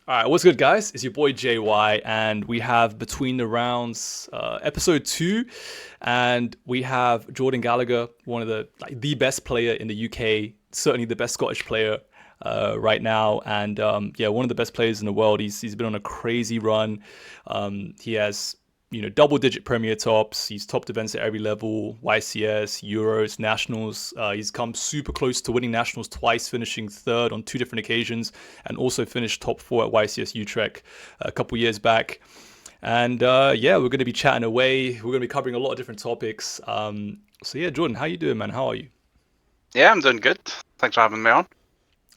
All right, what's good, guys? It's your boy JY, and we have Between the Rounds, episode two, and we have Jordan Gallagher, one of the best player in the UK, certainly the best Scottish player right now, and yeah, one of the best players in the world. He's been on a crazy run. He has double digit Premier tops. He's topped events at every level: YCS, Euros, Nationals. He's come super close to winning Nationals twice, finishing third on two different occasions, and also finished top four at YCS Utrecht a couple years back. And yeah, we're going to be chatting away. We're going to be covering a lot of different topics. So yeah, Jordan, how you doing, man? How are you? Yeah, I'm doing good. Thanks for having me on.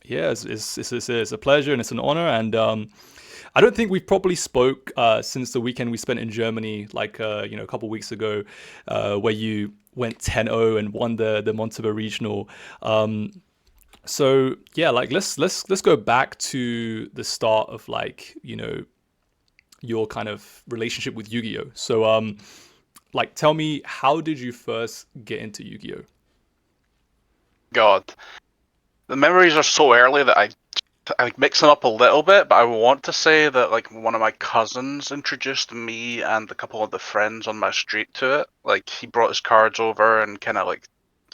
Yeah, it's a pleasure and it's an honor. And I don't think we've properly spoke since the weekend we spent in Germany, like a couple weeks ago, where you went 10-0 and won the Montauban Regional. So yeah, like let's go back to the start of your kind of relationship with Yu-Gi-Oh. So like tell me, how did you first get into Yu-Gi-Oh? God, the memories are so early that I mix them up a little bit, but I want to say that like one of my cousins introduced me and a couple of the friends on my street to it. Like he brought his cards over and kind of like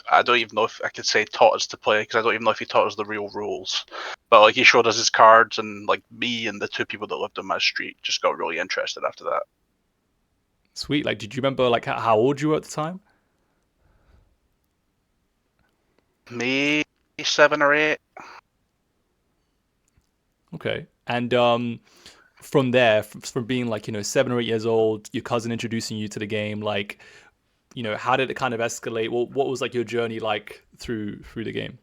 I don't even know if I could say taught us to play because I don't even know if he taught us the real rules. But like he showed us his cards and like me and the two people that lived on my street just got really interested after that. Sweet. Like, did you remember like how old you were at the time? Maybe 7 or 8. Okay. And from there, from being like 7 or 8 years old, your cousin introducing you to the game, like how did it kind of escalate? What was like your journey like through the game?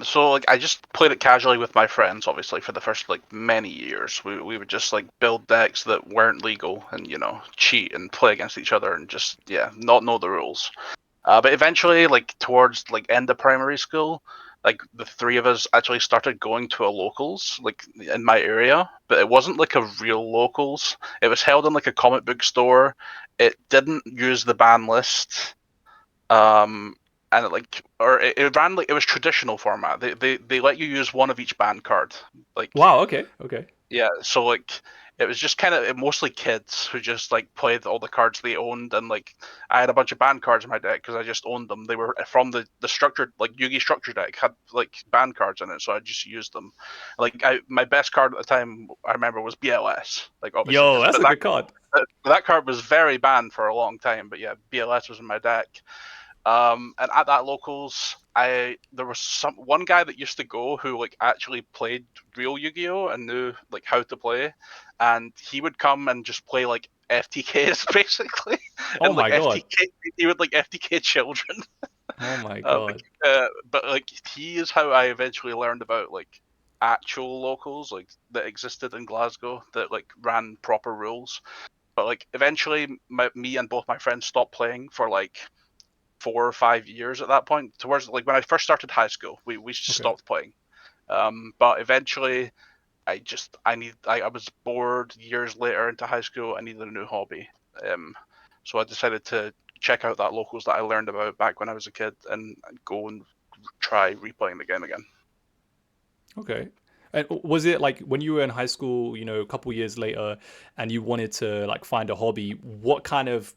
So like I just played it casually with my friends, obviously, for the first like many years. We would just like build decks that weren't legal and cheat and play against each other and just not know the rules. But eventually, like towards like end of primary school, like the three of us actually started going to a locals like in my area, but it wasn't like a real locals. It was held in like a comic book store. It didn't use the ban list. And it ran like it was traditional format. They let you use one of each band card. Like Wow. Okay. Okay. yeah, so like it was just kind of mostly kids who just like played all the cards they owned, and like I had a bunch of band cards in my deck because I just owned them. They were from the structured like Yugi structure deck had like band cards in it, so I just used them. Like my best card at the time I remember was BLS, like obviously Yo, because that's but a good card. that card was very banned for a long time. But yeah, BLS was in my deck. And at that locals, there was one guy that used to go who like actually played real Yu-Gi-Oh and knew like how to play, and he would come and just play like FTKs basically, Oh and like my god. FTK, he would like FTK children. Oh my Uh, god. but like he is how I eventually learned about like actual locals like that existed in Glasgow that like ran proper rules. But like eventually, me and both my friends stopped playing for like 4 or 5 years at that point. Towards like when I first started high school, we just Okay. stopped playing. But eventually, I was bored years later into high school. I needed a new hobby. Um, so I decided to check out that locals that I learned about back when I was a kid and go and try replaying the game again. Okay. And was it like when you were in high school, a couple years later, and you wanted to like find a hobby? What kind of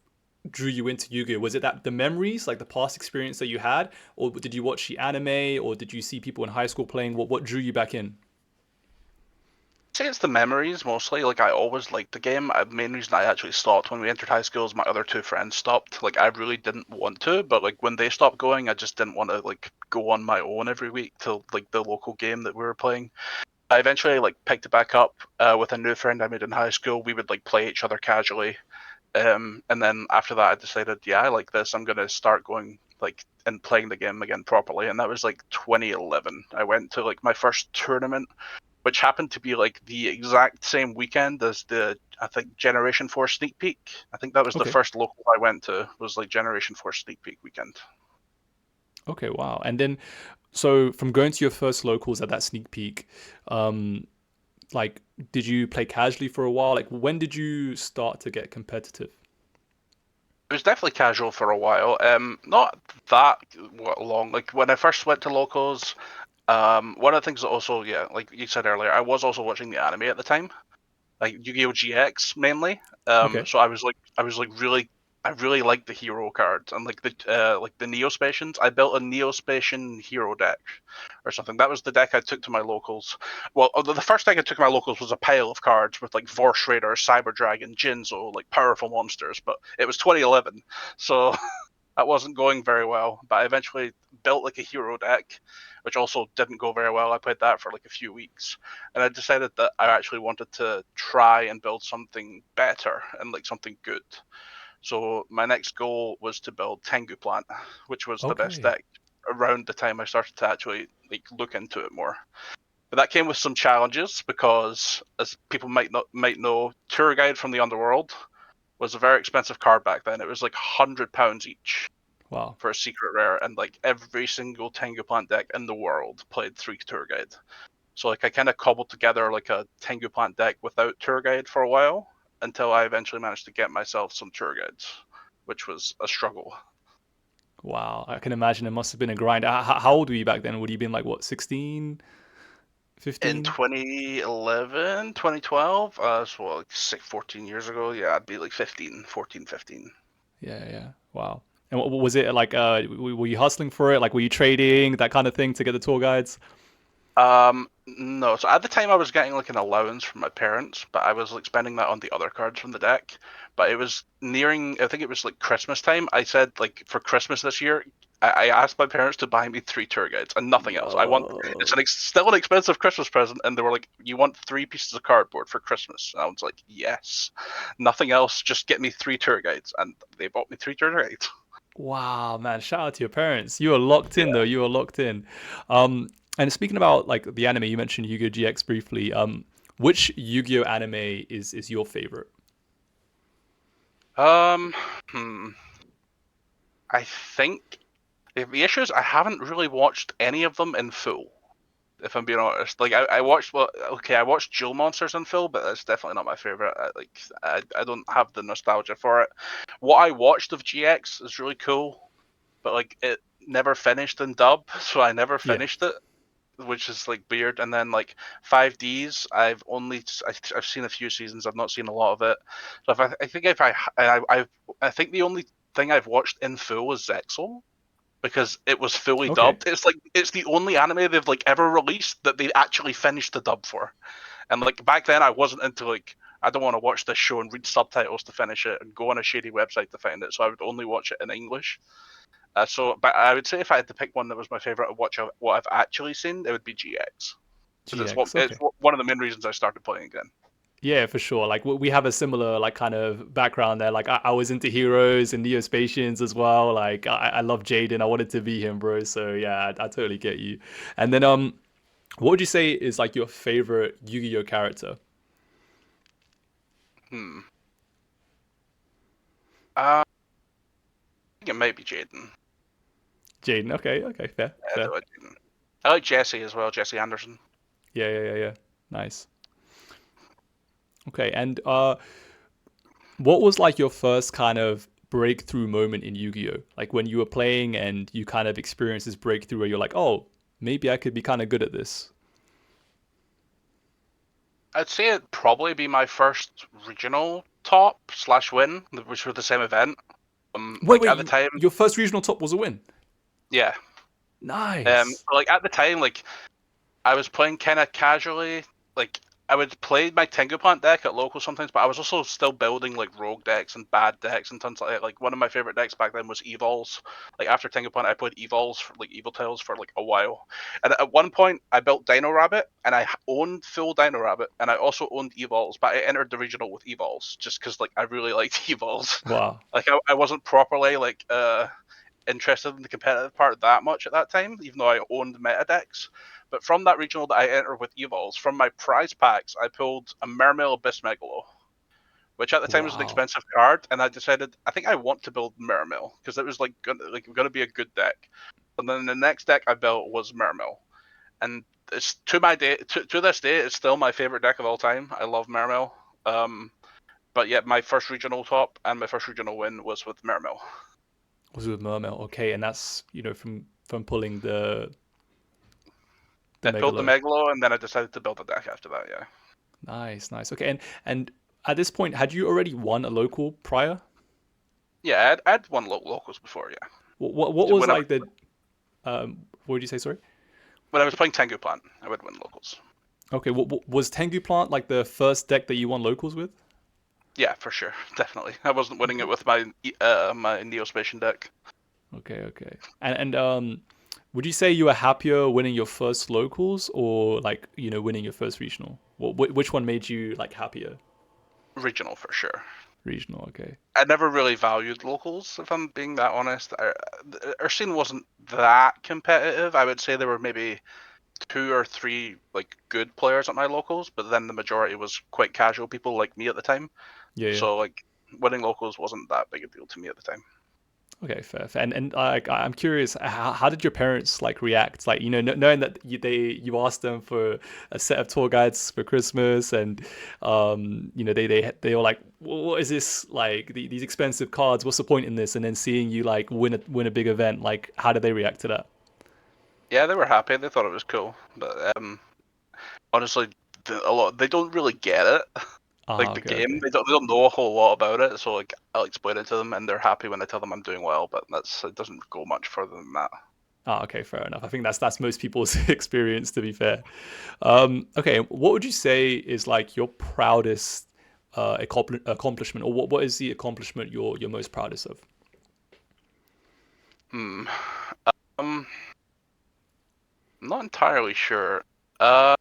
drew you into Yu-Gi-Oh? Was it that the memories, like the past experience that you had, or did you watch the anime, or did you see people in high school playing? What drew you back in? Say it's the memories mostly. Like I always liked the game. The main reason I actually stopped when we entered high school is my other two friends stopped. Like I really didn't want to, but like when they stopped going, I just didn't want to like go on my own every week to like the local game that we were playing. I eventually like picked it back up with a new friend I made in high school. We would like play each other casually, and then after that, I decided, yeah, I like this. I'm gonna start going like and playing the game again properly. And that was like 2011. I went to like my first tournament, which happened to be like the exact same weekend as the I think Generation 4 sneak peek. I think that was the Okay. first local I went to was like Generation 4 sneak peek weekend. Okay. Wow. And then, so from going to your first locals at that sneak peek, um, like, did you play casually for a while? Like, when did you start to get competitive? It was definitely casual for a while. Not that long. Like when I first went to locals, One of the things that also, yeah, like you said earlier, I was also watching the anime at the time, like Yu-Gi-Oh! GX mainly. Okay. So I was like really, I really liked the hero cards and like the Neospatians. I built a Neospatian hero deck or something. That was the deck I took to my locals. Well, the first deck I took to my locals was a pile of cards with like Vorse Raider, Cyber Dragon, Jinzo, like powerful monsters. But it was 2011, so that wasn't going very well. But I eventually built like a hero deck, which also didn't go very well. I played that for like a few weeks, and I decided that I actually wanted to try and build something better and like something good. So my next goal was to build Tengu Plant, which was the best Okay. deck around the time I started to actually like look into it more. But that came with some challenges because, as people might know, Tour Guide from the Underworld was a very expensive card back then. It was like £100 each Wow. for a secret rare, and like every single Tengu Plant deck in the world played 3 Tour Guide. So like I kind of cobbled together like a Tengu Plant deck without Tour Guide for a while until I eventually managed to get myself some Tour Guides, which was a struggle. Wow. I can imagine it must have been a grind. How old were you back then? Would you have been like what, 16, In 15? 2011, 2012, so like 14 years ago, yeah, I'd be like 15, 14, 15. Yeah, yeah. Wow. And what was it like? Were you hustling for it? Like, were you trading that kind of thing to get the tour guides? No. So at the time, I was getting like an allowance from my parents, but I was like spending that on the other cards from the deck. But it was nearing, I think it was like Christmas time. I said like for Christmas this year, I asked my parents to buy me 3 tour guides and nothing else. I want it's No. still an expensive Christmas present, and they were like, "You want 3 pieces of cardboard for Christmas?" And I was like, "Yes, nothing else. Just get me 3 tour guides." And they bought me 3 tour guides. Wow, man. Shout out to your parents. You are locked in Yeah. though. You are locked in. Um, and speaking about like the anime, you mentioned Yu-Gi-Oh! GX briefly. Which Yu-Gi-Oh! Anime is your favorite? Um. Hmm. I think the issue is I haven't really watched any of them in full. If I'm being honest, like I watched I watched Jewel Monsters in full, but that's definitely not my favorite. I don't have the nostalgia for it. What I watched of GX is really cool, but like it never finished in dub, so I never Yeah. finished it, which is like weird. And then like 5Ds, I've seen a few seasons. I've not seen a lot of it. So I think if I think the only thing I've watched in full was Zexal because it was fully Okay. dubbed. It's like it's the only anime they've like ever released that they actually finished the dub for. And like back then, I wasn't into like I don't want to watch this show and read subtitles to finish it and go on a shady website to find it. So I would only watch it in English. But I would say if I had to pick one that was my favorite of what I've actually seen, it would be GX because GX. it's Okay. one of the main reasons I started playing again. Yeah, for sure. Like we have a similar like kind of background there. Like I was into heroes and Neospatians as well. Like I love Jaden. I wanted to be him, bro. So yeah, I totally get you. And then what would you say is like your favorite Yu-Gi-Oh character? Hmm. I think it might be Jaden. Jaden. Okay, okay, fair, Yeah, I fair. do like Jaden. I like Jesse as well, Jesse Anderson. Yeah, yeah, yeah, yeah. Nice. Okay, and what was like your first kind of breakthrough moment in Yu-Gi-Oh? Like when you were playing and you kind of experienced this breakthrough where you're like, oh, maybe I could be kind of good at this. I'd say it'd probably be my first regional top slash win, which were the same event. Wait, Like wait, at the time, your first regional top was a win. yeah. Nice. Like at the time, like I was playing kind of casually. Like I would play my Tengu Plant deck at local sometimes, but I was also still building like rogue decks and bad decks and tons of that. Like one of my favorite decks back then was Evols. Like after Tengu Plant, I played Evols for like Evil Tails for like a while. And at one point, I built Dino Rabbit, and I owned full Dino Rabbit, and I also owned Evols. But I entered the regional with Evols just because like I really liked Evols. Wow. Like I wasn't properly like interested in the competitive part that much at that time, even though I owned meta decks. But from that regional that I entered with Evols, from my prize packs, I pulled a Mermail Abyss Megalo, which at the time was an Wow. expensive card, and I decided I think I want to build Mermail because it was gonna be a good deck. And then the next deck I built was Mermail, and it's to this day it's still my favorite deck of all time. I love Mermail. But yeah, my first regional top and my first regional win was with Mermail. Was with Mermail. Okay, and that's from pulling the The I built the Megalo. Megalo, and then I decided to build a deck after that. Yeah. Nice, nice. Okay, and at this point, had you already won a local prior? Yeah, I'd won locals before. Yeah. What was When I was like the what would you say? Sorry. when I was playing Tengu Plant, I would win locals. Okay, was Tengu Plant like the first deck that you won locals with? Yeah, for sure, definitely. I wasn't winning it Okay, with my Neospatian deck. okay. And would you say you were happier winning your first locals or like winning your first regional? Which one made you like happier? Regional for sure. Regional, okay. I never really valued locals, if I'm being that honest. Our scene wasn't that competitive. I would say there were maybe two or three like good players at my locals, but then the majority was quite casual people like me at the time. Yeah, yeah. So like winning locals wasn't that big a deal to me at the time. Okay, fair. And like, I'm curious, how did your parents like react? Like, knowing that you asked them for a set of tour guides for Christmas, and they were like, what is this like these expensive cards? What's the point in this? And then seeing you like win a big event, like, how did they react to that? Yeah, they were happy. They thought it was cool, but honestly, a lot they don't really get it. Ah, Like the okay, game, okay. they don't know a whole lot about it. So like I'll explain it to them, and they're happy when I tell them I'm doing well. But it doesn't go much further than that. Ah, okay, fair enough. I think that's most people's experience, to be fair. Okay, what would you say is like your proudest accomplishment, or what is the accomplishment you're most proudest of? Hmm. Um, I'm not entirely sure. I'd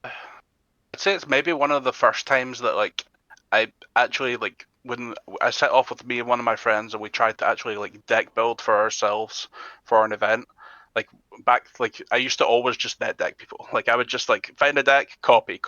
say it's maybe one of the first times that like I actually like when I set off with me and one of my friends and we tried to actually like deck build for ourselves for an event. Like back like I used to always just net deck people. Like I would just like find a deck, copy.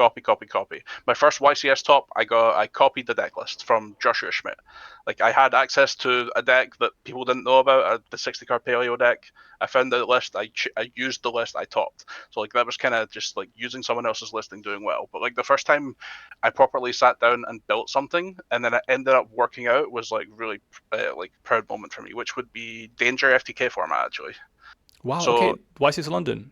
My first YCS top, I copied the deck list from Joshua Schmidt. Like I had access to a deck that people didn't know about, the 60 card paleo deck. I found the list, I used the list, I topped. So like that was kind of just like using someone else's list and doing well. But like the first time I properly sat down and built something, and then it ended up working out was like really like proud moment for me, which would be Danger FTK format actually. Wow. So Okay. YCS London.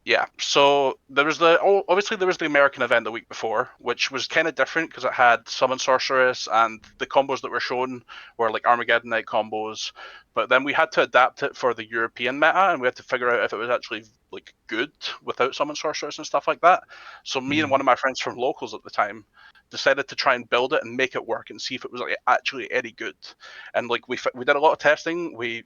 yeah, so there was obviously there was the American event the week before, which was kind of different because it had Summon Sorceress and the combos that were shown were like Armageddon Knight combos. But then we had to adapt it for the European meta, and we had to figure out if it was actually like good without Summon Sorceress and stuff like that. So me and one Mm. of my friends from locals at the time decided to try and build it and make it work and see if it was like actually any good. And like we did a lot of testing. We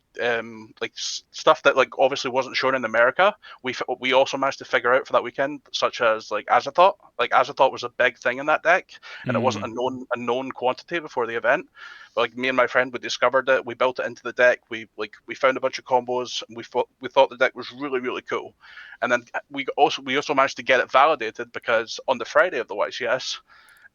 like stuff that like obviously wasn't shown in America we also managed to figure out for that weekend, such as like Azathoth. Like Azathoth was a big thing in that deck, and it wasn't Mm. a known quantity before the event. But like me and my friend, we discovered it. We built it into the deck. We found a bunch of combos. And we thought the deck was really cool, and then we also managed to get it validated because on the Friday of the YCS,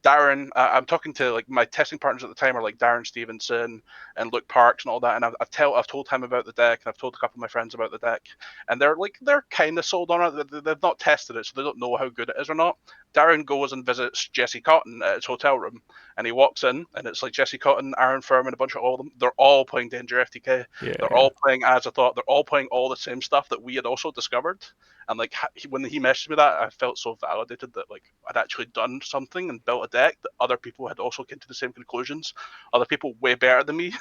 Darren, I'm talking to like my testing partners at the time are like Darren Stevenson and Luke Parks and all that, and I've told him about the deck, and I've told a couple of my friends about the deck, and they're kind of sold on it. They've not tested it, so they don't know how good it is or not. Darren goes and visits Jesse Cotton at his hotel room, and he walks in, and it's like Jesse Cotton, Aaron Furman, a bunch of all of them. They're all playing Danger FTK. Yeah, They're yeah. all playing As I Thought. They're all playing all the same stuff that we had also discovered. And like when he messaged me that, I felt so validated that like I'd actually done something and built a deck that other people had also come to the same conclusions. Other people way better than me.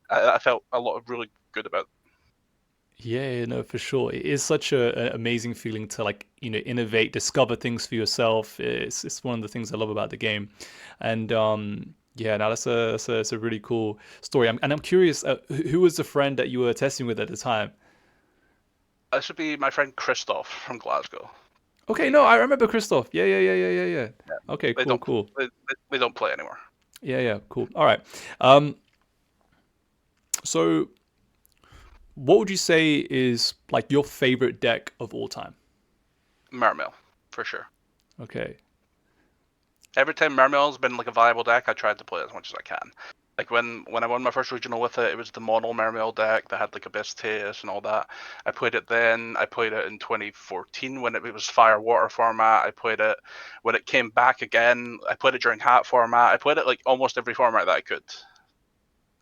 I felt a lot of really good about. Yeah, no, for sure. It is such an amazing feeling to like, innovate, discover things for yourself. It's one of the things I love about the game. And yeah, now that's a really cool story. And I'm curious, who was the friend that you were testing with at the time? This would be my friend Christoph from Glasgow. Okay, no, I remember Christoph. Yeah. Yeah, Okay, they cool, don't cool. they don't play anymore. Yeah, cool. All right. Um, so what would you say is like your favorite deck of all time? Mermail, for sure. Okay. Every time Mermail's been like a viable deck, I tried to play it as much as I can. Like when I won my first regional with it, it was the mono Mermail deck that had like Abyss Teus and all that. I played it then. I played it in 2014 when it was Fire Water format. I played it when it came back again. I played it during Hat format. I played it like almost every format that I could.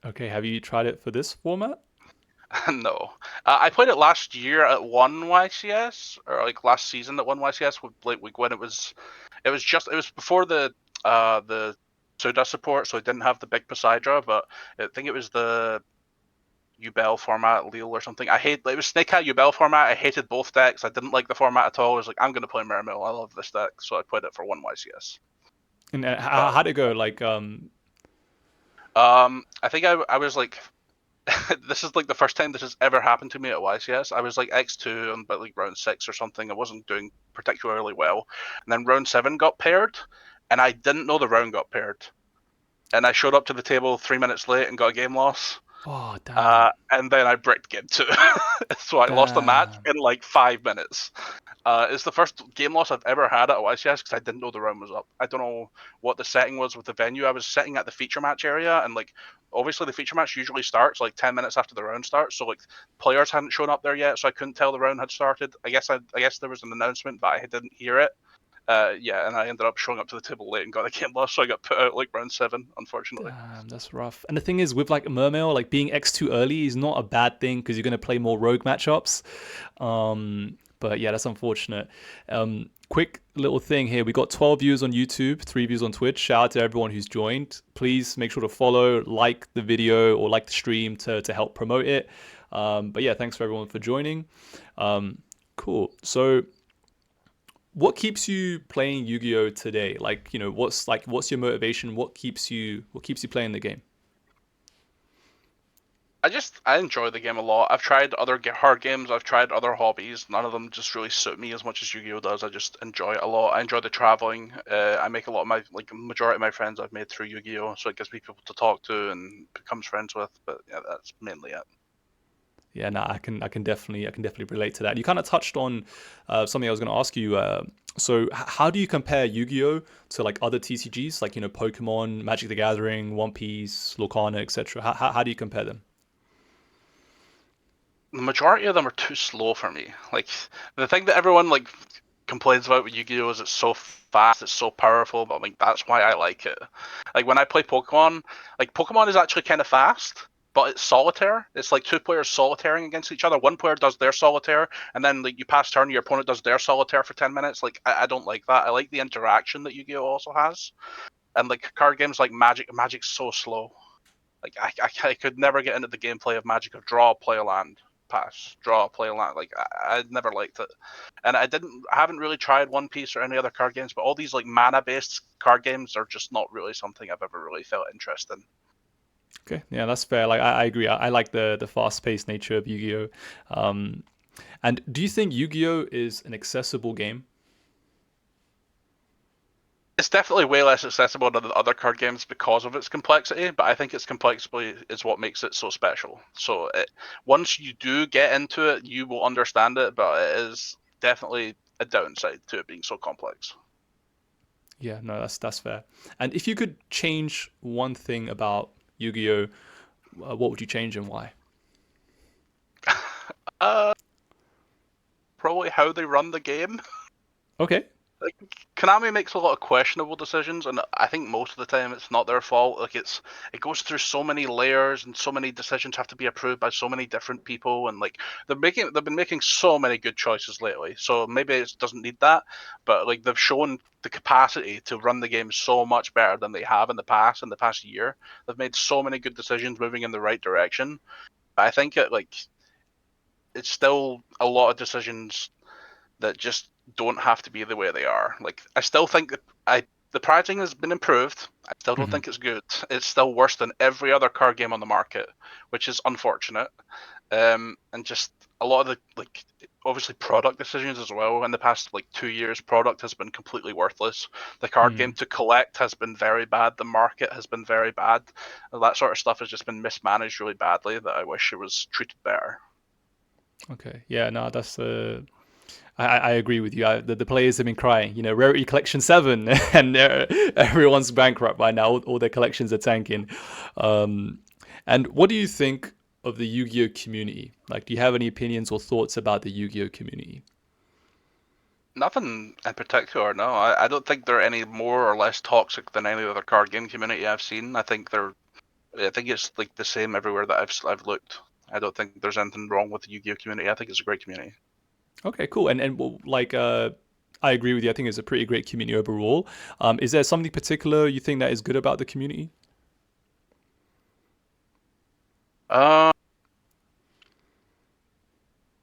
Okay, have you tried it for this format? No, I played it last year at one YCS, or like last season at one YCS. Like when it was before the Suda support, so it didn't have the big Poseidra, but I think it was the Ubel format, Lille or something. It was Snake Hat Ubel format. I hated both decks. I didn't like the format at all. I was like, I'm gonna play Mermail. I love this deck, so I played it for one YCS. And But how'd it go? Like, I think I was like this is like the first time this has ever happened to me at YCS. I was like X2 on about like round 6 or something. I wasn't doing particularly well. And then round 7 got paired, and I didn't know the round got paired. And I showed up to the table 3 minutes late and got a game loss. oh damn, And then I bricked game 2. So I lost a match damn, in like 5 minutes. It's the first game loss I've ever had at YCS because I didn't know the round was up. I don't know what the setting was with the venue. I was sitting at the feature match area, and like obviously the feature match usually starts like 10 minutes after the round starts. So like players hadn't shown up there yet, so I couldn't tell the round had started. I guess there was an announcement, but I didn't hear it. Yeah, and I ended up showing up to the table late and got a game loss, so I got put out like round 7, unfortunately. damn. That's rough. And the thing is, with like Mermail, like being X too early is not a bad thing because you're gonna play more rogue matchups. But yeah, that's unfortunate. Quick little thing here. We got 12 views on YouTube, 3 views on Twitch. Shout out to everyone who's joined. Please make sure to follow, like the video or like the stream to help promote it. But yeah, thanks for everyone for joining. Cool. So what keeps you playing Yu-Gi-Oh today? Like, what's your motivation? What keeps you playing the game? I enjoy the game a lot. I've tried other hard games. I've tried other hobbies. None of them just really suit me as much as Yu-Gi-Oh does. I just enjoy it a lot. I enjoy the traveling. I make a lot of my majority of my friends I've made through Yu-Gi-Oh, so it gives me people to talk to and becomes friends with. But yeah, that's mainly it. Yeah, no, I can definitely relate to that. You kind of touched on something I was going to ask you. So, how do you compare Yu-Gi-Oh to like other TCGs, like Pokemon, Magic the Gathering, One Piece, Lorcana, etc.? How do you compare them? The majority of them are too slow for me. Like the thing that everyone like complains about with Yu-Gi-Oh is it's so fast, it's so powerful, but like that's why I like it. Like when I play Pokemon, like Pokemon is actually kind of fast, but it's solitaire. It's like two players solitairing against each other. One player does their solitaire, and then like you pass turn, your opponent does their solitaire for 10 minutes. Like I don't like that. I like the interaction that Yu-Gi-Oh also has, and like card games like Magic. Magic's so slow. Like I could never get into the gameplay of Magic of draw, play a land, pass, draw, play a land. Like I never liked it, and I haven't really tried One Piece or any other card games. But all these like mana based card games are just not really something I've ever really felt interest in. Okay, yeah, that's fair. Like I agree. I like the fast-paced nature of Yu-Gi-Oh. Um, and do you think Yu-Gi-Oh is an accessible game? It's definitely way less accessible than the other card games because of its complexity, but I think its complexity is what makes it so special. Once you do get into it, you will understand it, but it is definitely a downside to it being so complex. Yeah, no, that's fair. And if you could change one thing about Yu-Gi-Oh, what would you change and why? Uh, Probably how they run the game. Okay. Like Konami makes a lot of questionable decisions, and I think most of the time it's not their fault. It goes through so many layers, and so many decisions have to be approved by so many different people, and like they've been making so many good choices lately. So maybe it doesn't need that, but like they've shown the capacity to run the game so much better than they have in the past year. They've made so many good decisions moving in the right direction. I think it's still a lot of decisions that just don't have to be the way they are. Like I still think that the pricing has been improved. I still don't Hmm. think it's good. It's still worse than every other card game on the market, which is unfortunate. And just a lot of the like obviously product decisions as well. In the past like 2 years, product has been completely worthless. The card game Hmm. to collect has been very bad. The market has been very bad. That sort of stuff has just been mismanaged really badly. That I wish it was treated better. Okay. Yeah. No, that's I agree with you. The players have been crying. Rarity Collection 7, and everyone's bankrupt right now. All their collections are tanking. Um, and what do you think of the Yu-Gi-Oh community? Like, do you have any opinions or thoughts about the Yu-Gi-Oh community? Nothing in particular, no. I don't think they're any more or less toxic than any other card game community I've seen. I think it's like the same everywhere that I've looked. I don't think there's anything wrong with the Yu-Gi-Oh community. I think it's a great community. Okay, cool. And well, like I agree with you. I think it's a pretty great community overall. Is there something particular you think that is good about the community? Uh,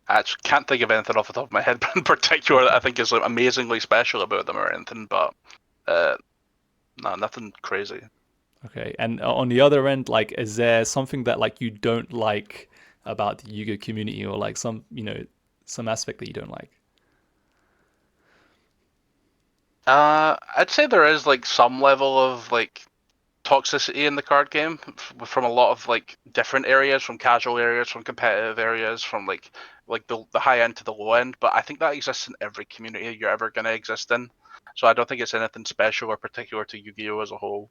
I actually can't think of anything off the top of my head, but in particular that I think is like, amazingly special about them or anything. But uh, no, nothing crazy. Okay. And on the other end, like, is there something that like you don't like about the Yuga community, or like some, some aspect that you don't like? I'd say there is like some level of like toxicity in the card game from a lot of like different areas, from casual areas, from competitive areas, from like the high end to the low end. But I think that exists in every community you're ever gonna exist in. So I don't think it's anything special or particular to Yu-Gi-Oh as a whole.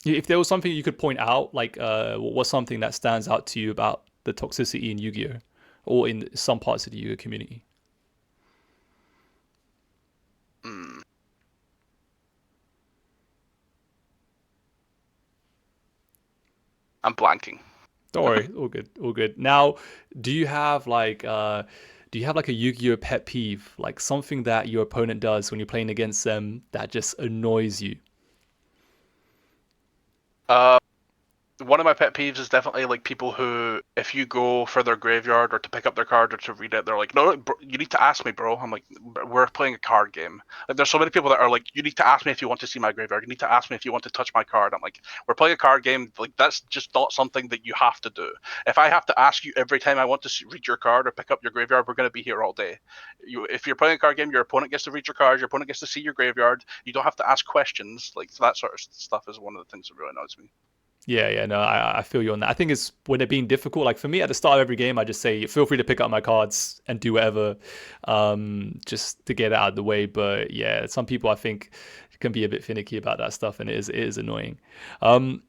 If there was something you could point out, like what's something that stands out to you about the toxicity in Yu-Gi-Oh, or in some parts of the Yu-Gi-Oh community? Mm, I'm blanking. Don't worry, all good, all good. Now, do you have like a Yu-Gi-Oh pet peeve, like something that your opponent does when you're playing against them that just annoys you? Uh, One of my pet peeves is definitely like people who, if you go for their graveyard or to pick up their card or to read it, they're like, "No, bro, you need to ask me, bro." I'm like, "We're playing a card game." Like, there's so many people that are like, "You need to ask me if you want to see my graveyard. You need to ask me if you want to touch my card." I'm like, "We're playing a card game. Like, that's just not something that you have to do. If I have to ask you every time I want to read your card or pick up your graveyard, we're going to be here all day. If you're playing a card game, your opponent gets to read your card. Your opponent gets to see your graveyard. You don't have to ask questions. Like that sort of stuff is one of the things that really annoys me." Yeah, yeah, no, I feel you on that. I think it's when they're being difficult. Like for me, at the start of every game, I just say, feel free to pick up my cards and do whatever, just to get it out of the way. But yeah, some people I think can be a bit finicky about that stuff, and it is annoying. Um,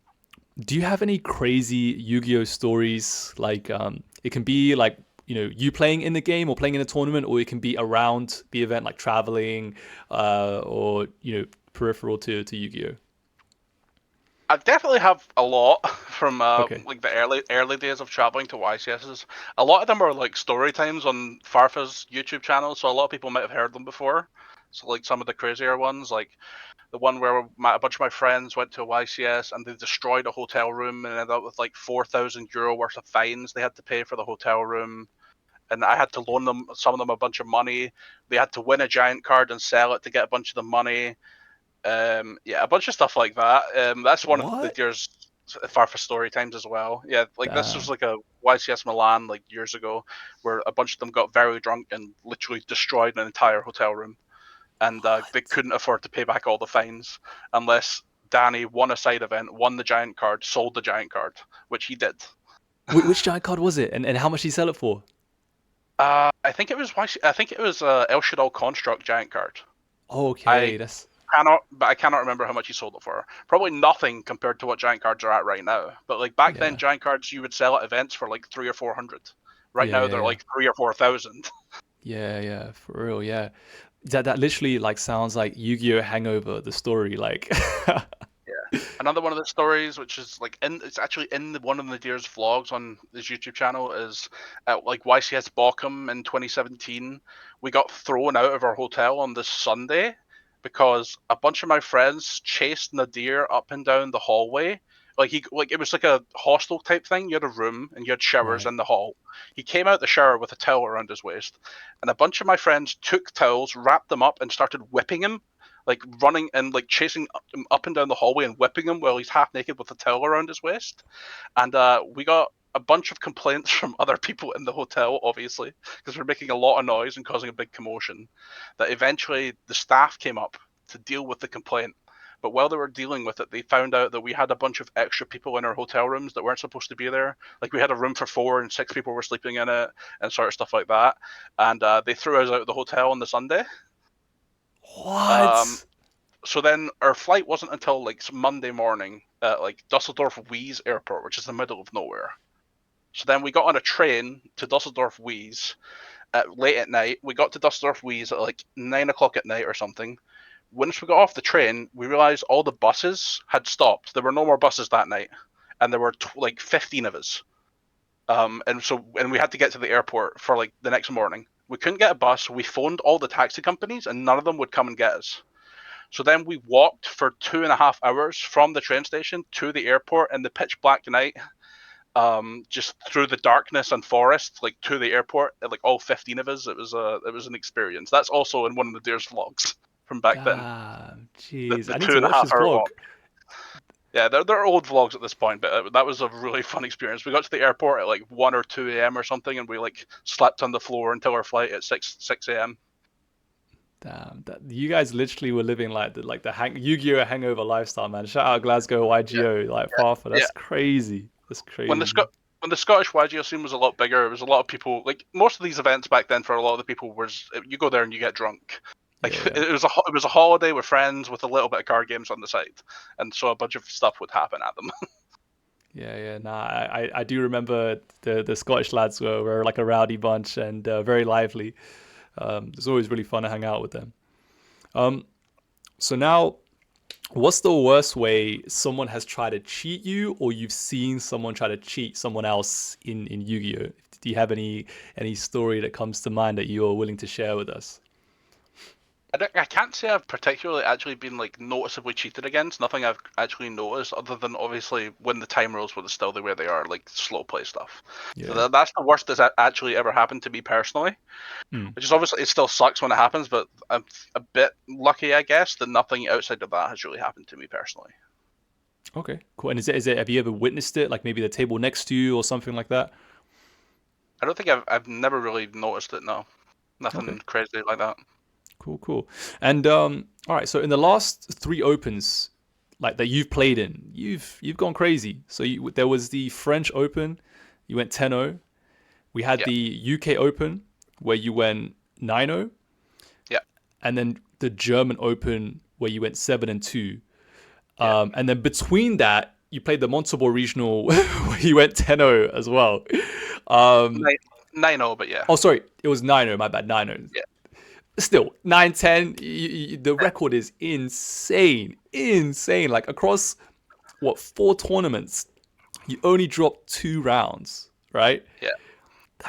do you have any crazy Yu-Gi-Oh stories? Like, it can be like you playing in the game or playing in a tournament, or it can be around the event, like traveling, or peripheral to Yu-Gi-Oh. I definitely have a lot from Okay. like the early days of traveling to YCSs. A lot of them are like story times on Farfa's YouTube channel, so a lot of people might have heard them before. So like some of the crazier ones, like the one where a bunch of my friends went to a YCS and they destroyed a hotel room and ended up with like €4,000 worth of fines they had to pay for the hotel room. And I had to loan them, some of them, a bunch of money. They had to win a giant card and sell it to get a bunch of the money. Yeah, a bunch of stuff like that. That's one of the What? year's far for story times as well. Yeah, like this was Damn. like a YCS Milan like years ago, where a bunch of them got very drunk and literally destroyed an entire hotel room, and they What? couldn't afford to pay back all the fines unless Danny won a side event, won the giant card, sold the giant card, which he did. Which giant card was it, and how much did he sell it for? I think it was I think it was El Shaddai Construct giant card. I Okay, that's I cannot remember how much he sold it for. Probably nothing compared to what giant cards are at right now. But like back then, yeah, giant cards you would sell at events for like 300 or 400. Right yeah, now yeah, they're yeah, like 3 or 4 thousand. yeah, yeah, for real, yeah. That literally like sounds like Yu-Gi-Oh! Hangover, the story, like. Yeah. Another one of the stories, which is like it's actually in one of Nadir's vlogs on his YouTube channel, is at like YCS Bochum in 2017. We got thrown out of our hotel on this Sunday because a bunch of my friends chased Nadir up and down the hallway. Like it was like a hostel type thing. You had a room and you had showers Right. in the hall. He came out the shower with a towel around his waist, and a bunch of my friends took towels, wrapped them up, and started whipping him, like running and like chasing him up and down the hallway and whipping him while he's half naked with a towel around his waist. And we got a bunch of complaints from other people in the hotel, obviously, because we're making a lot of noise and causing a big commotion. That eventually the staff came up to deal with the complaint. But while they were dealing with it, they found out that we had a bunch of extra people in our hotel rooms that weren't supposed to be there. Like we had a room for four and six people were sleeping in it and sort of stuff like that. And they threw us out of the hotel on the Sunday. Um, What? so then our flight wasn't until like Monday morning at like Dusseldorf Wies Airport, which is the middle of nowhere. So then we got on a train to Dusseldorf Wies at late at night. We got to Dusseldorf Wies at like 9 o'clock at night or something. Once we got off the train, we realized all the buses had stopped. There were no more buses that night, and there were like 15 of us. And we had to get to the airport for like the next morning. We couldn't get a bus. We phoned all the taxi companies, and none of them would come and get us. So then we walked for 2.5 hours from the train station to the airport in the pitch black night, just through the darkness and forest, like to the airport. Like all 15 of us, it was an experience. That's also in one of the Deers vlogs from back then. Damn, The, jeez. the I need two to and a watch half this hour vlog. walk. Yeah, they're old vlogs at this point, but that was a really fun experience. We got to the airport at like 1 or 2 a.m. or something, and we like slept on the floor until our flight at 6 a.m. Damn, you guys literally were living like the Yu-Gi-Oh hangover lifestyle, man. Shout out Glasgow Yeah, YGO, like Farfa. yeah. That's crazy. That's When the crazy. when the Scottish YGO scene was a lot bigger, it was a lot of people. Like most of these events back then, for a lot of the people, was you go there and you get drunk. Like Yeah, yeah, it was a holiday with friends with a little bit of card games on the side, and so a bunch of stuff would happen at them. yeah, yeah. Nah, I do remember the Scottish lads were like a rowdy bunch and very lively. It's always really fun to hang out with them. Um, so now, what's the worst way someone has tried to cheat you, or you've seen someone try to cheat someone else in Yu-Gi-Oh? Do you have any story that comes to mind that you are willing to share with us? I can't say I've particularly actually been like noticeably cheated against. Nothing I've actually noticed, other than obviously when the time rules were still the way they are, like slow play stuff. So Yeah. that's the worst that's actually ever happened to me personally. Hmm. Which is obviously, it still sucks when it happens, but I'm a bit lucky, I guess, that nothing outside of that has really happened to me personally. Okay, cool. And is it have you ever witnessed it, like maybe the table next to you or something like that? I don't think I've never really noticed it. No, Okay, nothing crazy like that. cool, cool. And all right. So in the last three opens, like that you've played in, you've gone crazy. So there was the French Open, you went 10-0. We had Yeah, the UK Open where you went 9-0, yeah, and then the German Open where you went 7-2. yeah. And then between that, you played the Montauban Regional where you went 10-0 as well. Um, Nine, 9-0, but yeah, oh, sorry, it was 9-0. My bad, 9-0. yeah, Still 9-10. The record is insane, insane. Like across what, four tournaments, you only dropped two rounds, right? yeah.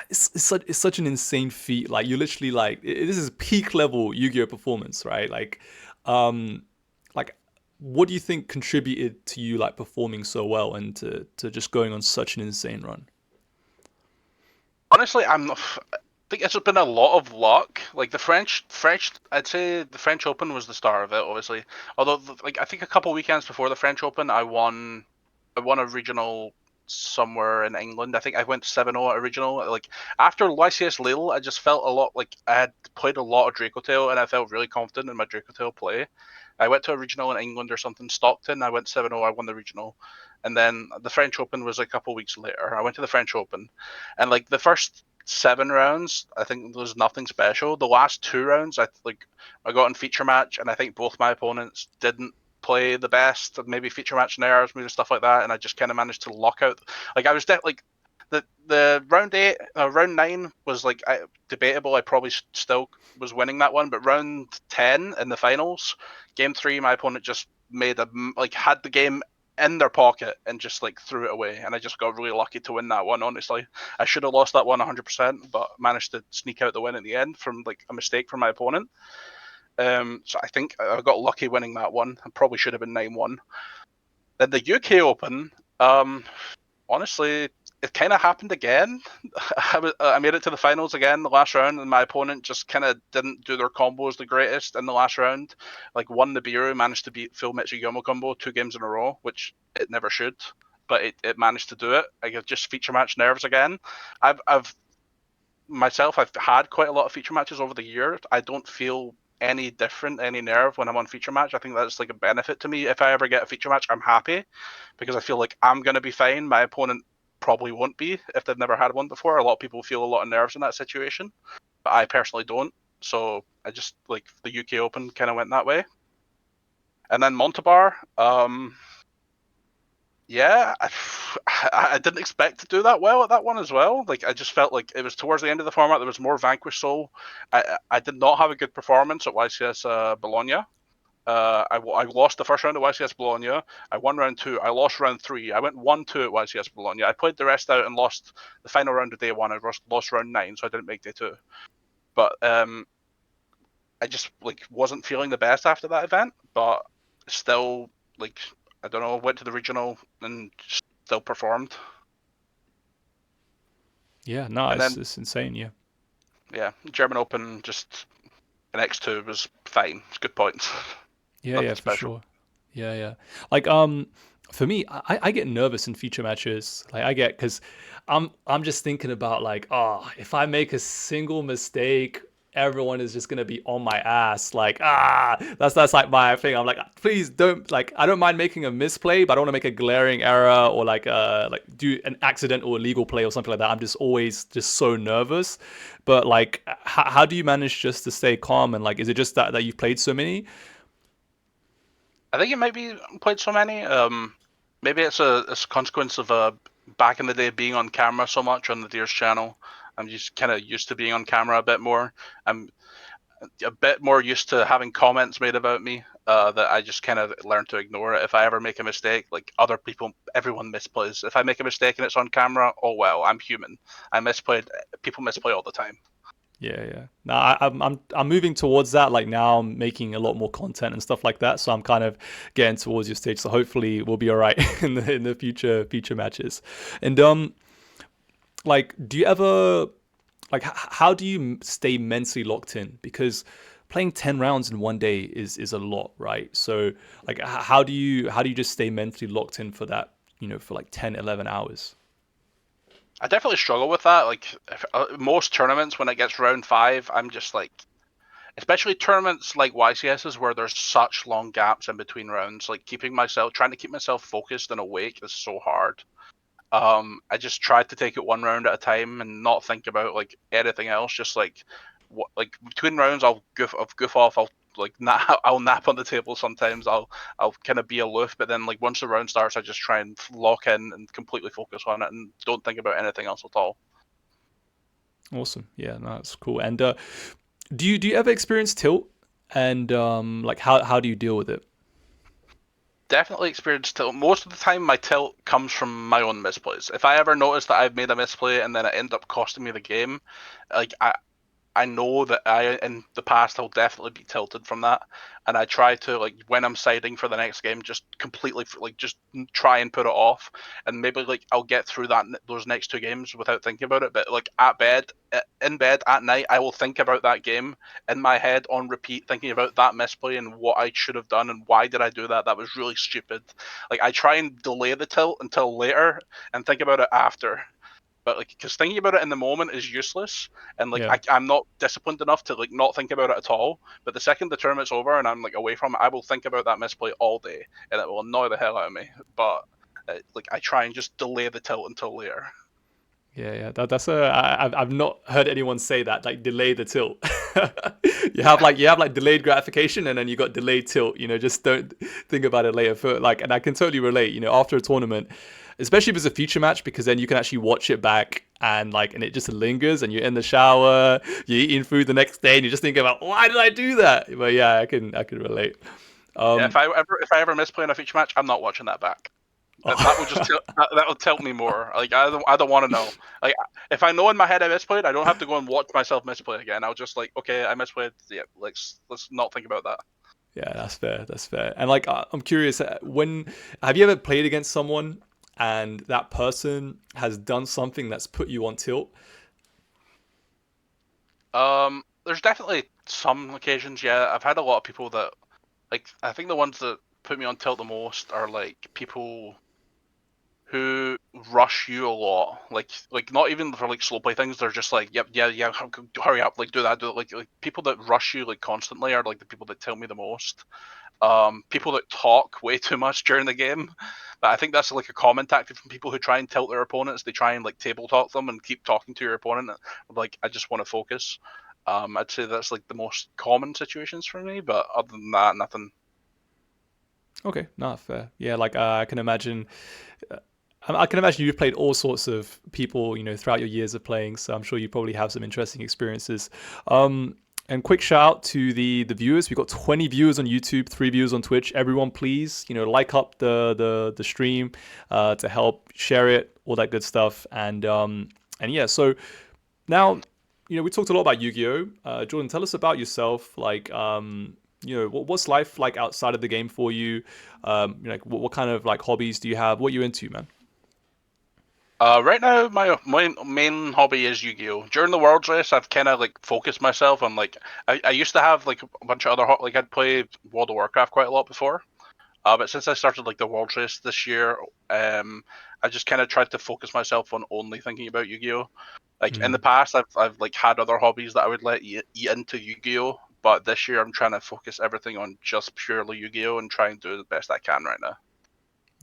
It's such an insane feat. Like you literally like this is peak level Yu-Gi-Oh performance, right? Um, like what do you think contributed to you like performing so well and to just going on such an insane run? Honestly, I think it's been a lot of luck. Like the French, I'd say the French Open was the star of it, obviously. Although, like I think a couple weekends before the French Open, I won a regional somewhere in England. I think I went 7-0 at a regional. Like after YCS Lille, I just felt a lot like I had played a lot of Dracotail, and I felt really confident in my Dracotail play. I went to a regional in England or something, Stockton. I went 7-0. I won the regional, and then the French Open was a couple weeks later. I went to the French Open, and like the first 7 rounds, I think there was nothing special. The last 2 rounds, I got in feature match, and I think both my opponents didn't play the best, maybe feature match nerves, maybe stuff like that, and I just kind of managed to lock out. Like I was like the round 9 was like debatable. I probably still was winning that one, but round 10 in the finals, game 3, my opponent just made had the game in their pocket and just like threw it away, and I just got really lucky to win that one. Honestly, I should have lost that one 100%, but managed to sneak out the win at the end from like a mistake from my opponent. So I think I got lucky winning that one. I probably should have been 9-1. Then the UK Open, honestly, it kind of happened again. I made it to the finals again the last round, and my opponent just kind of didn't do their combos the greatest in the last round. Like won the Biru, managed to beat Phil Mitsuyomo combo 2 games in a row, which it never should, but it managed to do it. I just feature match nerves again. I've I've had quite a lot of feature matches over the year. I don't feel any different, any nerve when I'm on feature match. I think that's like a benefit to me. If I ever get a feature match, I'm happy because I feel like I'm gonna be fine. My opponent probably won't be if they've never had one before. A lot of people feel a lot of nerves in that situation, but I personally don't. So I just like the UK Open kind of went that way. And then Montebar, yeah, I didn't expect to do that well at that one as well. Like I just felt like it was towards the end of the format. There was more Vanquish Soul. I did not have a good performance at YCS Bologna. I lost the first round at YCS Bologna. I won round two. I lost round three. I went 1-2 at YCS Bologna. I played the rest out and lost the final round of day one. I lost round nine, so I didn't make day two. But I just like wasn't feeling the best after that event. But still, like I don't know, went to the regional and still performed. Yeah, no, And then it's insane. Yeah. yeah, German Open just an X2 was fine. It's good points. Yeah, Nothing yeah, for special. sure. Yeah, yeah. Like for me, I get nervous in feature matches. Like I get because I'm just thinking about like, oh, if I make a single mistake, everyone is just gonna be on my ass. Like, that's like my thing. I'm like, please don't like I don't mind making a misplay, but I don't want to make a glaring error or like do an accidental illegal play or something like that. I'm just always just so nervous. But like how do you manage just to stay calm and like is it just that you've played so many? I think it might be played so many. Maybe it's a consequence of back in the day being on camera so much on the Deers channel. I'm just kind of used to being on camera a bit more. I'm a bit more used to having comments made about me that I just kind of learn to ignore it. If I ever make a mistake, like other people, everyone misplays. If I make a mistake and it's on camera, oh well, I'm human. I misplayed. People misplay all the time. Yeah, yeah. No, I'm moving towards that. Like now, I'm making a lot more content and stuff like that. So I'm kind of getting towards your stage. So hopefully, we'll be all right in the future matches. And like, do you ever like how do you stay mentally locked in? Because playing 10 rounds in one day is a lot, right? So like, how do you just stay mentally locked in for that? You know, for like 10, 11 hours. I definitely struggle with that. Like most tournaments, when it gets round five, I'm just like, especially tournaments like YCS's where there's such long gaps in between rounds. Like trying to keep myself focused and awake is so hard. I just tried to take it one round at a time and not think about like anything else. Just like like between rounds, I'll goof off. I'll like I'll nap on the table sometimes. I'll kind of be aloof, but then like once the round starts, I just try and lock in and completely focus on it and don't think about anything else at all. Awesome. Yeah, no, that's cool. And do you ever experience tilt? And like how do you deal with it? Definitely experienced tilt. Most of the time, my tilt comes from my own misplays. If I ever notice that I've made a misplay and then it ends up costing me the game, like I know that I in the past I'll definitely be tilted from that, and I try to like when I'm siding for the next game, just completely like just try and put it off, and maybe like I'll get through those next two games without thinking about it. But like in bed at night, I will think about that game in my head on repeat, thinking about that misplay and what I should have done and why did I do that. That was really stupid. Like I try and delay the tilt until later and think about it after, but like because thinking about it in the moment is useless, and like Yeah. I'm not disciplined enough to like not think about it at all. But the second the tournament's over and I'm like away from it, I will think about that misplay all day and it will annoy the hell out of me. But like I try and just delay the tilt until later. Yeah, yeah. That's I've not heard anyone say that like delay the tilt. Yeah, You have like delayed gratification and then you got delayed tilt. You know, just don't think about it later. For like, and I can totally relate. You know, after a tournament, especially if it's a future match, because then you can actually watch it back and like, and it just lingers. And you're in the shower, you're eating food the next day, and you're just thinking about why did I do that? But yeah, I can relate. yeah. Um, If I ever miss playing a feature match, I'm not watching that back. That will just oh, that will tilt me more. Like I don't want to know. Like if I know in my head I misplayed, I don't have to go and watch myself misplay again. I'll just like okay, I misplayed. Yeah, let's not think about that. yeah, that's fair. That's fair. And like, I'm curious, when have you ever played against someone and that person has done something that's put you on tilt? There's definitely some occasions. Yeah, I've had a lot of people that like. I think the ones that put me on tilt the most are like people who rush you a lot. Like not even for like slow play things. They're just like, yep, yeah, yeah, hurry up, like do that, do it. Like people that rush you like constantly are like the people that tell me the most. People that talk way too much during the game. But I think that's like a common tactic from people who try and tilt their opponents. They try and like table talk them and keep talking to your opponent. Like I just want to focus. I'd say that's like the most common situations for me. But other than that, nothing. Okay, not fair. Yeah, like I can imagine. uh, I can imagine you've played all sorts of people, you know, throughout your years of playing. So I'm sure you probably have some interesting experiences. Um, And quick shout out to the viewers. We've got 20 viewers on YouTube, 3 viewers on Twitch. Everyone, please, like up the stream to help share it, all that good stuff. And yeah, so now, we talked a lot about Yu-Gi-Oh. Jordan, tell us about yourself. Like, what's life like outside of the game for you? Like, what kind of like hobbies do you have? What are you into, man? Right now, my main hobby is Yu-Gi-Oh. During the Worlds Race, I've kind of like focused myself on like I used to have like a bunch of other like I'd play World of Warcraft quite a lot before. But since I started like the Worlds Race this year, I just kind of tried to focus myself on only thinking about Yu-Gi-Oh. Like in the Mm. past, I've like had other hobbies that I would let eat into Yu-Gi-Oh. But this year, I'm trying to focus everything on just purely Yu-Gi-Oh and try and do the best I can right now.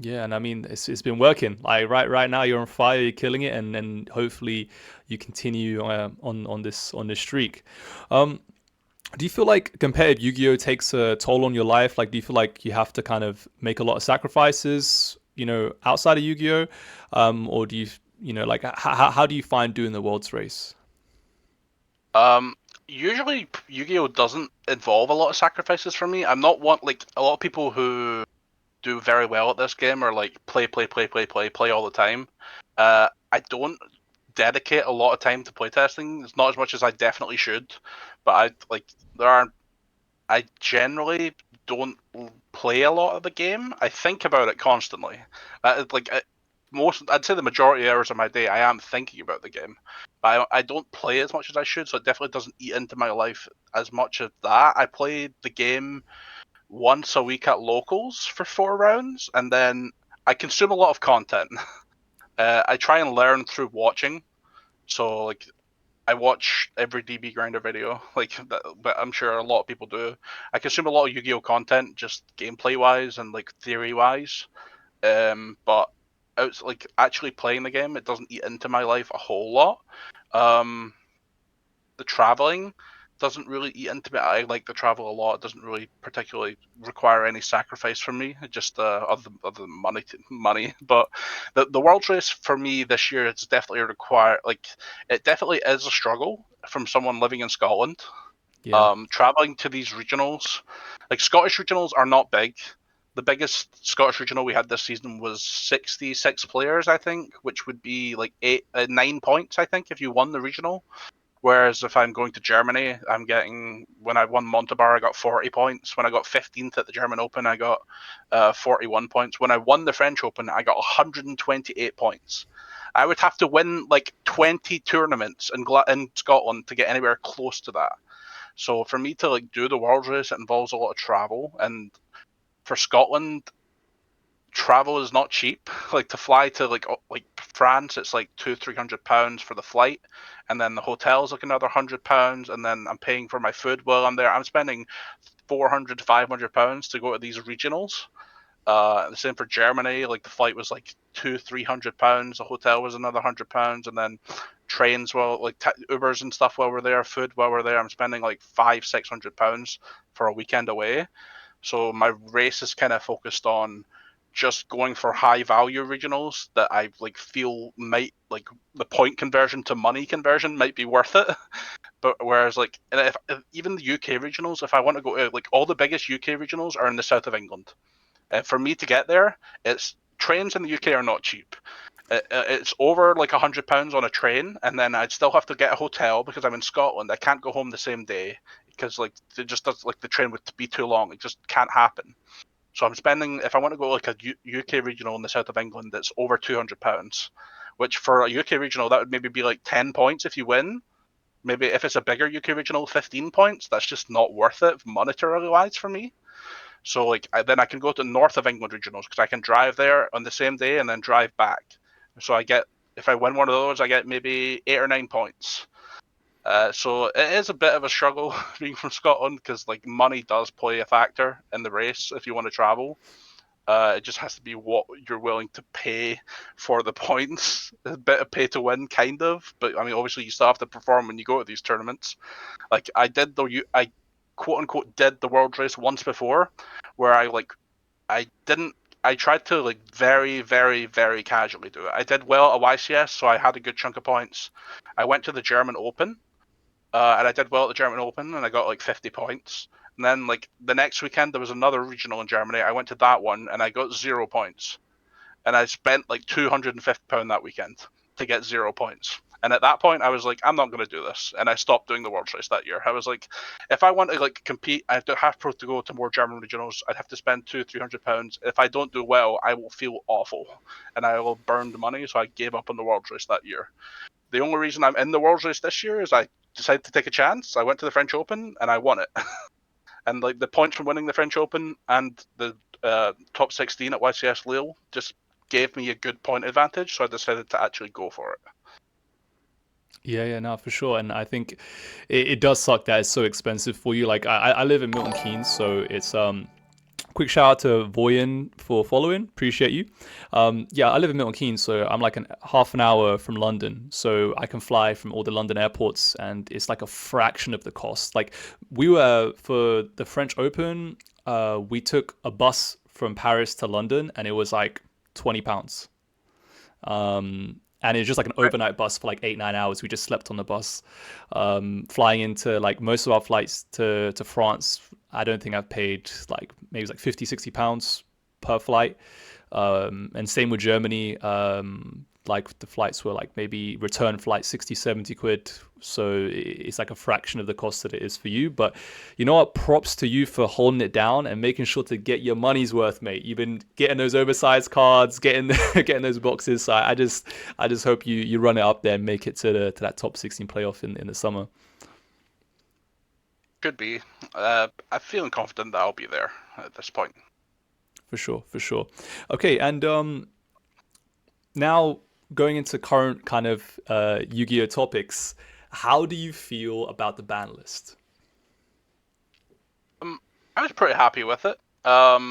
Yeah, and I mean it's been working. Like right now you're on fire, you're killing it, and hopefully you continue on this streak. Um, do you feel like competitive Yu-Gi-Oh takes a toll on your life? Like, do you feel like you have to kind of make a lot of sacrifices, outside of Yu-Gi-Oh, or do like how do you find doing the Worlds race? Um, Usually Yu-Gi-Oh doesn't involve a lot of sacrifices for me. I'm not one like a lot of people who do very well at this game are like play all the time. I don't dedicate a lot of time to playtesting. It's not as much as I definitely should, but I like there are I generally don't play a lot of the game. I think about it constantly. Most, I'd say the majority of hours of my day, I am thinking about the game. But I don't play as much as I should, so it definitely doesn't eat into my life as much as that. I play the game once a week at locals for 4 rounds, and then I consume a lot of content. I try and learn through watching. So like I watch every DB grinder video, but I'm sure a lot of people do. I consume a lot of Yu-Gi-Oh content, just gameplay wise and like theory wise. But it's like actually playing the game, it doesn't eat into my life a whole lot. Um, the traveling doesn't really eat into me. I like to travel a lot. It doesn't really particularly require any sacrifice from me. It just other than money. But the world race for me this year, it's definitely require like it definitely is a struggle from someone living in Scotland. Yeah. Traveling to these regionals, like Scottish regionals are not big. The biggest Scottish regional we had this season was 66 players, I think, which would be like 9 points, I think, if you won the regional. Whereas if I'm going to Germany, I'm getting when I won Montebar, I got 40 points. When I got 15th at the German Open, I got 41 points. When I won the French Open, I got 128 points. I would have to win like 20 tournaments in Scotland to get anywhere close to that. So for me to like do the world race, it involves a lot of travel, and for Scotland, travel is not cheap. Like to fly to like France, it's like 200-300 pounds for the flight, and then the hotel's like another £100, and then I'm paying for my food while I'm there. I'm spending 400 to 500 pounds to go to these regionals. The same for Germany. Like the flight was like 200-300 pounds. The hotel was another £100, and then trains well, like Ubers and stuff while we're there, food while we're there. I'm spending like 500-600 pounds for a weekend away. So my race is kind of focused on just going for high value regionals that I like feel might like the point conversion to money conversion might be worth it. But whereas like if even the UK regionals, if I want to go to like all the biggest UK regionals are in the south of England. For me to get there, it's trains in the UK are not cheap. It's over like £100 on a train, and then I'd still have to get a hotel because I'm in Scotland. I can't go home the same day because like it just does like the train would be too long. It just can't happen. So I'm spending if I want to go like a UK regional in the south of England, it's over £200, which for a UK regional that would maybe be like 10 points if you win. Maybe if it's a bigger UK regional, 15 points. That's just not worth it monetarily wise for me. So like then I can go to north of England regionals because I can drive there on the same day and then drive back. So I get if I win one of those, I get maybe 8 or 9 points. So it is a bit of a struggle being from Scotland because like money does play a factor in the race if you want to travel. It just has to be what you're willing to pay for the points. A bit of pay to win, kind of. But I mean, obviously, you still have to perform when you go to these tournaments. Like I did, though. I quote unquote did the world race once before, where I didn't. I tried to like very, very, very casually do it. I did well at YCS, so I had a good chunk of points. I went to the German Open, and I did well at the German Open, and I got like 50 points. And then like the next weekend there was another regional in Germany. I went to that one and I got 0 points, and I spent like £250 that weekend to get 0 points. And at that point, I was like, I'm not going to do this, and I stopped doing the World Race that year. I was like, if I want to like compete, I have to go to more German regionals. I'd have to spend £200-300. If I don't do well, I will feel awful, and I will burn the money. So I gave up on the World Race that year. The only reason I'm in the World Race this year is I decided to take a chance. I went to the French Open and I won it. And like the points from winning the French Open and the top 16 at YCS Lille just gave me a good point advantage, so I decided to actually go for it. Yeah, no, for sure. And I think it does suck that it's so expensive for you. Like I live in Milton Keynes, so it's quick shout out to Voyen for following. Appreciate you. Yeah, I live in Milton Keynes, so I'm like half an hour from London. So I can fly from all the London airports, and it's like a fraction of the cost. Like we were for the French Open, we took a bus from Paris to London, and it was like £20. And it's just like an overnight bus for like 8-9 hours. We just slept on the bus, flying into like most of our flights to France. I don't think I've paid like maybe it's like 50-60 pounds per flight, and same with Germany. Like the flights were like maybe return flight 60-70 quid, so it's like a fraction of the cost that it is for you. But you know what, props to you for holding it down and making sure to get your money's worth, mate. You've been getting those oversized cards, getting getting those boxes. So I just hope you run it up there and make it to that top 16 playoff in the summer. Could be. I'm feeling confident that I'll be there at this point. For sure, for sure. Okay, and now going into current kind of Yu-Gi-Oh topics, how do you feel about the ban list? I was pretty happy with it. I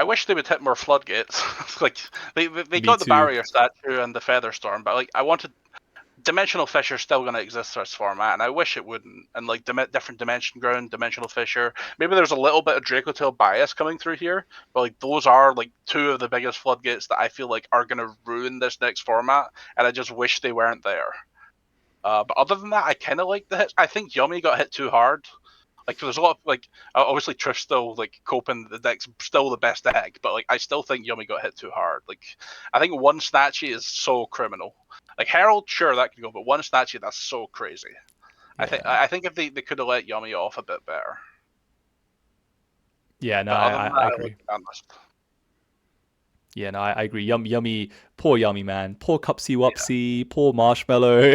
wish they would hit more floodgates. Like they Me got the too. barrier statue and the feather storm, but like I wanted dimensional fissure still going to exist in this format, and I wish it wouldn't. And like different dimension ground, dimensional fissure. Maybe there's a little bit of Draco Tail bias coming through here, but like those are like two of the biggest floodgates that I feel like are going to ruin this next format, and I just wish they weren't there. But other than that, I kind of like the hits. I think Yummy got hit too hard. Like there's a lot of like obviously Trish still like coping the deck's still the best deck, but like I still think Yummy got hit too hard. Like I think one Snatchy is so criminal. Like Herald, sure that can go, but one Snatchy that's so crazy. Yeah. I think if they could have let Yummy off a bit better. Yeah, no, But other than I that, I like agree. the ban list. Yeah, no, I agree. Yummy, poor Yummy, man. Poor Cupsy Yeah. Wupsy, poor Marshmallow.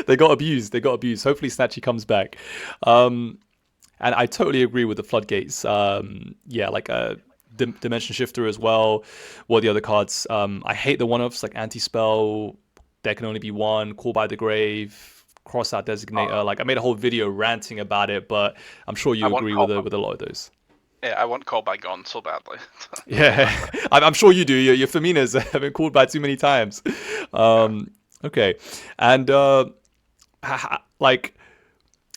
They got abused. They got abused. Hopefully Snatchy comes back. And I totally agree with the floodgates. Yeah, like a Dimension Shifter as well. What are the other cards? I hate the one-offs like Anti-Spell. There can only be one. Call by the Grave. Cross out Uh, Designator. Like I made a whole video ranting about it, but I'm sure I you want agree call. with a lot of those. Yeah, I want call by gone so badly. Yeah, I'm sure you do. Your Feminas have been called by too many times. Yeah. Okay, and like,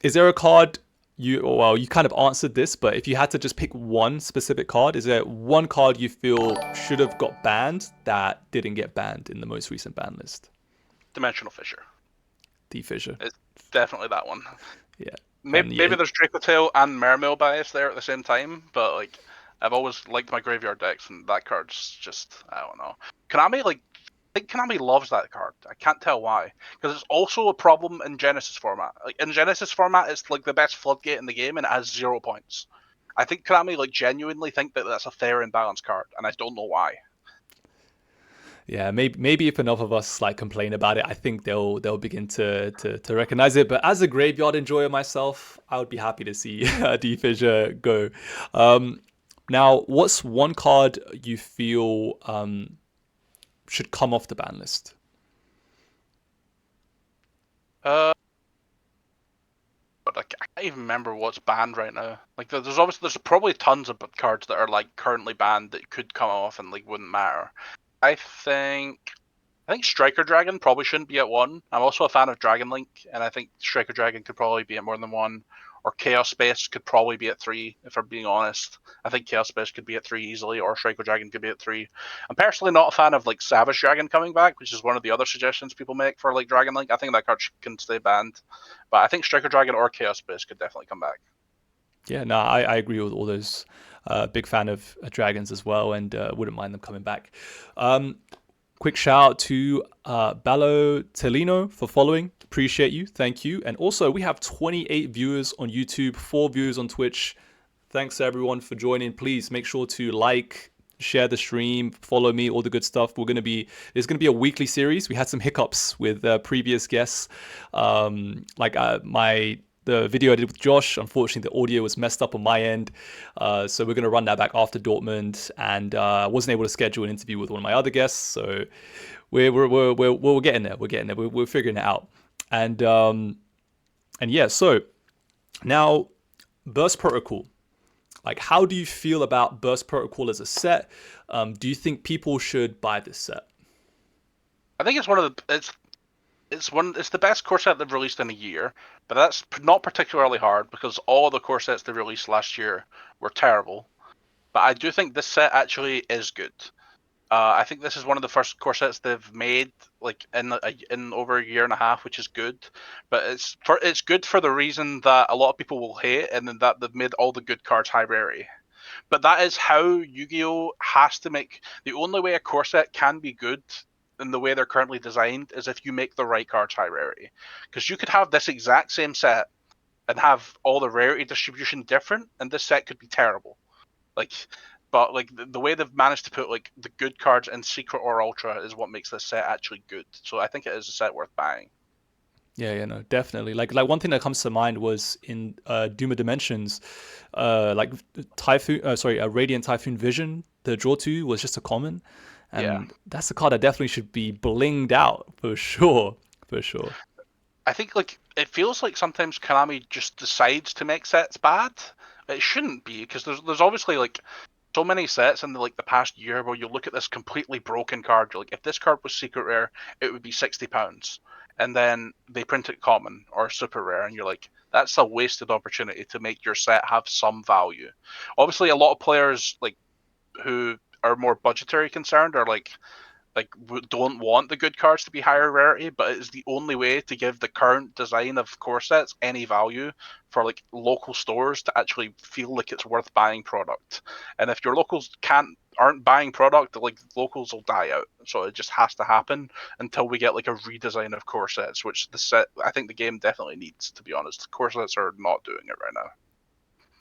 is there a card you? Well, you kind of answered this, but if you had to just pick one specific card, is there one card you feel should have got banned that didn't get banned in the most recent ban list? Dimensional Fissure. D Fissure. It's definitely that one. Yeah, Maybe, and yeah, maybe there's Draco Tail and Mermail bias there at the same time, but like I've always liked my graveyard decks, and that card's just I don't know. Konami like I think Konami loves that card. I can't tell why, because it's also a problem in Genesis format. Like in Genesis format, it's like the best floodgate in the game, and it has 0 points. I think Konami like genuinely think that that's a fair and balanced card, and I don't know why. yeah. Maybe if enough of us like complain about it, I think they'll begin to recognize it. But as a graveyard enjoyer myself, I would be happy to see D Fissure go. Um, Now, what's one card you feel should come off the ban list? Uh, but like I can't even remember what's banned right now. Like there's probably tons of cards that are like currently banned that could come off and like wouldn't matter. I think I think Striker Dragon probably shouldn't be at one. I'm also a fan of Dragon Link, and I think Striker Dragon could probably be at more than one. or Chaos Space could probably be at 3, if I'm being honest. I think Chaos Space could be at 3 easily, or Striker Dragon could be at 3. I'm personally not a fan of like Savage Dragon coming back, which is one of the other suggestions people make for like Dragon Link. I think that card can stay banned, but I think Striker Dragon or Chaos Space could definitely come back. Yeah, no, I agree with all those. Big fan of dragons as well, and wouldn't mind them coming back. Quick shout out to Balotelino for following. Appreciate you. Thank you. And also, we have 28 viewers on YouTube, 4 viewers on Twitch. Thanks everyone for joining. Please make sure to like, share the stream, follow me, all the good stuff. There's gonna be a weekly series. We had some hiccups with previous guests, the video I did with Josh. Unfortunately, the audio was messed up on my end, so we're gonna run that back after Dortmund. And I wasn't able to schedule an interview with one of my other guests, so we're getting there. We're getting there. We're figuring it out. And yeah, so now Burst Protocol. Like, how do you feel about Burst Protocol as a set? Do you think people should buy this set? I think it's one of the it's the best core set they've released in a year, but that's not particularly hard because all the core sets they released last year were terrible. But I do think this set actually is good. I think this is one of the first core sets they've made like in over a year and a half, which is good. But it's good for the reason that a lot of people will hate, and then that they've made all the good cards high rarity. But that is how Yu-Gi-Oh has to make. The only way a core set can be good in the way they're currently designed is if you make the right cards high rarity. Because you could have this exact same set and have all the rarity distribution different, and this set could be terrible. Like, but like the way they've managed to put like the good cards in Secret or Ultra is what makes this set actually good. So I think it is a set worth buying. Yeah, no, definitely. Like one thing that comes to mind was in Doom of Dimensions, like Radiant Typhoon Vision. The draw 2 was just a common, Yeah. and that's a card that definitely should be blinged out for sure, for sure. I think like it feels like sometimes Konami just decides to make sets bad. It shouldn't be because there's obviously like so many sets in the past year where you look at this completely broken card. You're like, if this card was secret rare, it would be £60, and then they print it common or super rare, and you're like, that's a wasted opportunity to make your set have some value. Obviously, a lot of players like who are more budgetary concerned are like don't want the good cards to be higher rarity, but it's the only way to give the current design of core sets any value for like local stores to actually feel like it's worth buying product. And if your locals aren't buying product, like locals will die out. So it just has to happen until we get like a redesign of core sets, which I think the game definitely needs, to be honest. Core sets are not doing it right now.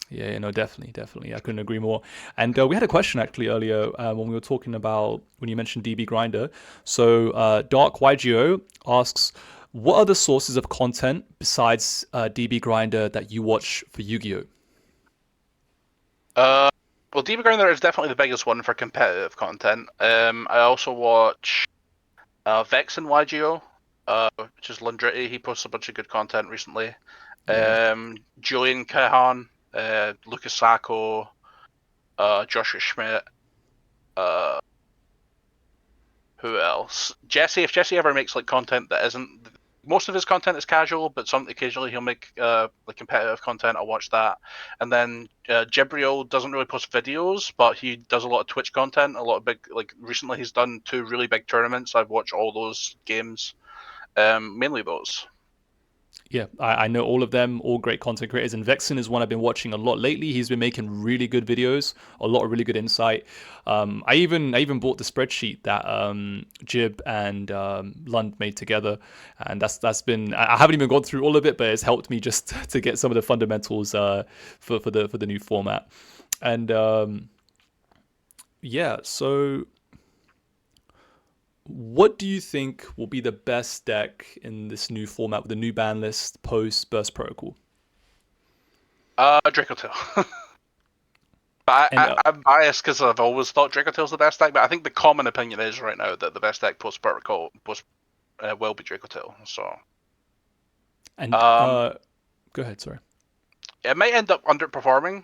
Yeah, no, definitely. I couldn't agree more. And we had a question actually earlier when we were talking about when you mentioned DB Grinder. So Dark YGO asks, what other sources of content besides DB Grinder that you watch for Yu-Gi-Oh? Well, DB Grinder is definitely the biggest one for competitive content. I also watch Vex and YGO, which is Lundriti. He posts a bunch of good content recently. Yeah. Julian Kahan, Lucas Sacco, Joshua Schmidt. Who else? Jesse. If Jesse ever makes like content that isn't, most of his content is casual, but occasionally he'll make like competitive content. I'll watch that. And then Jibriel doesn't really post videos, but he does a lot of Twitch content. A lot of big, like recently he's done 2 really big tournaments. I've watched all those games, mainly those. Yeah, I know all of them, all great content creators. And Vexen is one I've been watching a lot lately. He's been making really good videos, a lot of really good insight. I even bought the spreadsheet that Jib and Lund made together, and that's been, I haven't even gone through all of it, but it's helped me just to get some of the fundamentals for the new format. And yeah, so what do you think will be the best deck in this new format with the new ban list post Burst Protocol? Draco Tail. But And I'm biased because I've always thought Draco Tail's the best deck, but I think the common opinion is right now that the best deck post Protocol will be Draco Tail. So and um, go ahead, sorry. it might end up underperforming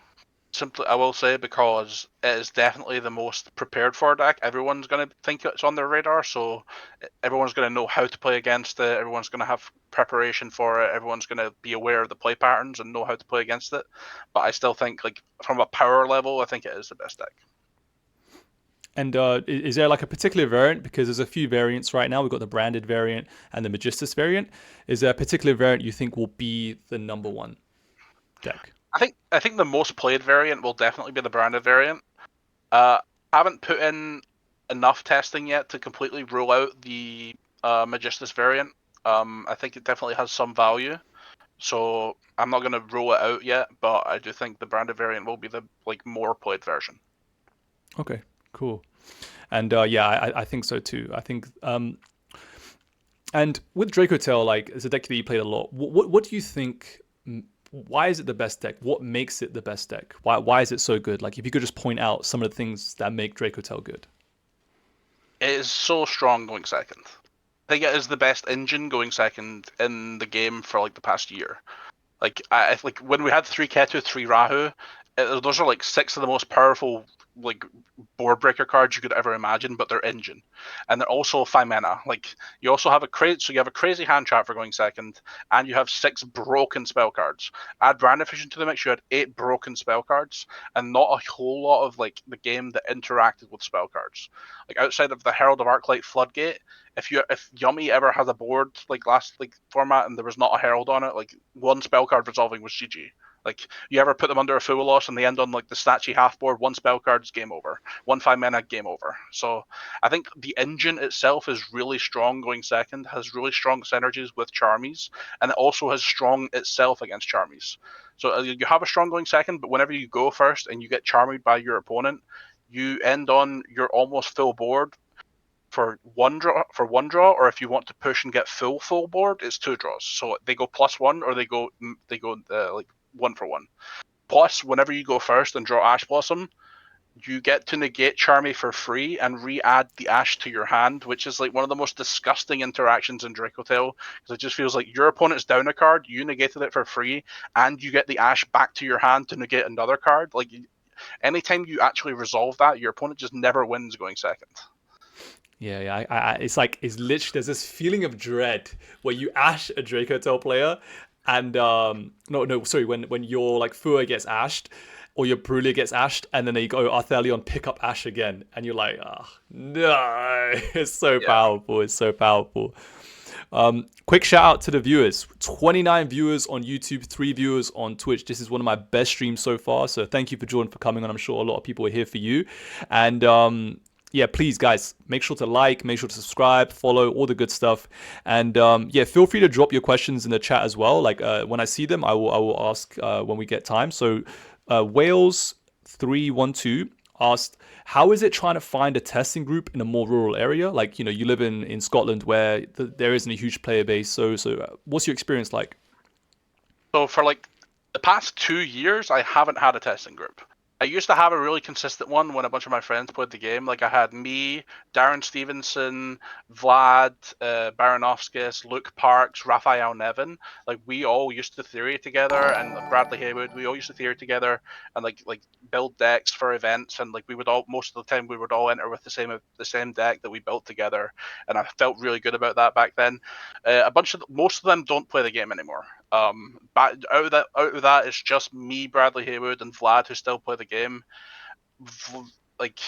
Simply, I will say, because it is definitely the most prepared for deck. Everyone's going to think it's on their radar, so everyone's going to know how to play against it. Everyone's going to have preparation for it. Everyone's going to be aware of the play patterns and know how to play against it. But I still think, like, from a power level, I think it is the best deck. And is there like a particular variant? Because there's a few variants right now. We've got the branded variant and the Magistus variant. Is there a particular variant you think will be the number one deck? I think the most played variant will definitely be the branded variant. Uh, haven't put in enough testing yet to completely rule out the Magistus variant. I think it definitely has some value, so I'm not going to rule it out yet. But I do think the branded variant will be the more played version. Okay, cool. And yeah, I think so too. I think and with Draco Tail, like it's a deck that you played a lot. What do you think? Why is it the best deck? What makes it the best deck? Why is it so good? Like if you could just point out some of the things that make Draco Tail good. It is so strong going second. I think it is the best engine going second in the game for like the past year. Like I like when we had 3 Ketu, 3 Rahu, those are like 6 of the most powerful like board breaker cards you could ever imagine, but they're engine, and they're also 5 mana. Like you also have so you have a crazy hand trap for going second, and you have 6 broken spell cards. Add Brand Efficient to the mix, you had 8 broken spell cards, and not a whole lot of like the game that interacted with spell cards. Like outside of the Herald of Arclight Floodgate, if Yummy ever had a board like last like format and there was not a Herald on it, like one spell card resolving was GG. Like you ever put them under a full loss and they end on like the statue half board, one spell card's game over. 1 5 mana, game over. So I think the engine itself is really strong going second, has really strong synergies with Charmies, and it also has strong itself against Charmies. So you have a strong going second, but whenever you go first and you get Charmied by your opponent, you end on your almost full board for one draw, or if you want to push and get full board, it's 2 draws. So they go +1 or they go like 1 for 1. Plus, whenever you go first and draw Ash Blossom, you get to negate Charmy for free and re-add the Ash to your hand, which is like one of the most disgusting interactions in Dracotail, because it just feels like your opponent's down a card, you negated it for free, and you get the Ash back to your hand to negate another card. Like anytime you actually resolve that, your opponent just never wins going second. Yeah, it's like it's literally there's this feeling of dread where you ash a Draco Tail player, and no, sorry, when your like Fua gets ashed or your Brulia gets ashed, and then they go Arthelion pick up Ash again, and you're like, oh no, it's so Yeah. powerful, it's so powerful. Quick shout out to the viewers. 29 viewers on YouTube, 3 viewers on Twitch. This is one of my best streams so far. So thank you for Jordan for coming on. I'm sure a lot of people are here for you. And yeah, please guys, make sure to like, make sure to subscribe, follow, all the good stuff. And yeah, feel free to drop your questions in the chat as well. Like when I see them, I will ask when we get time. So Wales 312 asked, how is it trying to find a testing group in a more rural area? Like, you know, you live in Scotland where there isn't a huge player base. So what's your experience like? So for like the past 2 years, I haven't had a testing group. I used to have a really consistent one when a bunch of my friends played the game. Like I had me, Darren Stevenson, Vlad, Baronovskis, Luke Parks, Raphael Nevin. Like we all used to theory together, and Bradley Haywood. We all used to theory together and like build decks for events. And like we would all most of the time we would all enter with the same deck that we built together. And I felt really good about that back then. Most of them don't play the game anymore. But out of that, it's just me, Bradley Haywood, and Vlad who still play the game. Like,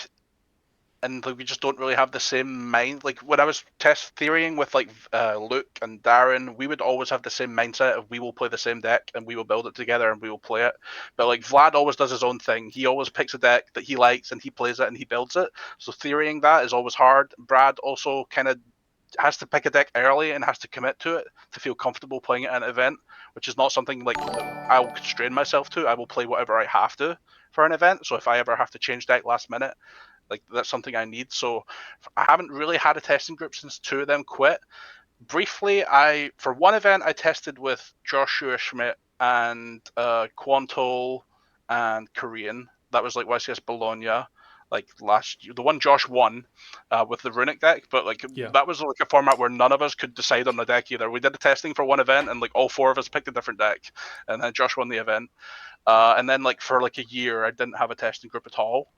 and like, we just don't really have the same mind. Like when I was test theorying with like Luke and Darren, we would always have the same mindset of we will play the same deck and we will build it together and we will play it. But like Vlad always does his own thing. He always picks a deck that he likes and he plays it and he builds it. So theorying that is always hard. Brad also kind of has to pick a deck early and has to commit to it to feel comfortable playing it at an event, which is not something like I'll constrain myself to. I will play whatever I have to for an event. So if I ever have to change deck last minute, like that's something I need. So I haven't really had a testing group since 2 of them quit. Briefly, I for one event I tested with Joshua Schmidt and Quantal and Korean. That was like YCS Bologna. like last year, the one Josh won with the runic deck, but like Yeah. that was like a format where none of us could decide on the deck either. We did the testing for one event, and like all four of us picked a different deck, and then Josh won the event. And then like for like a year, I didn't have a testing group at all.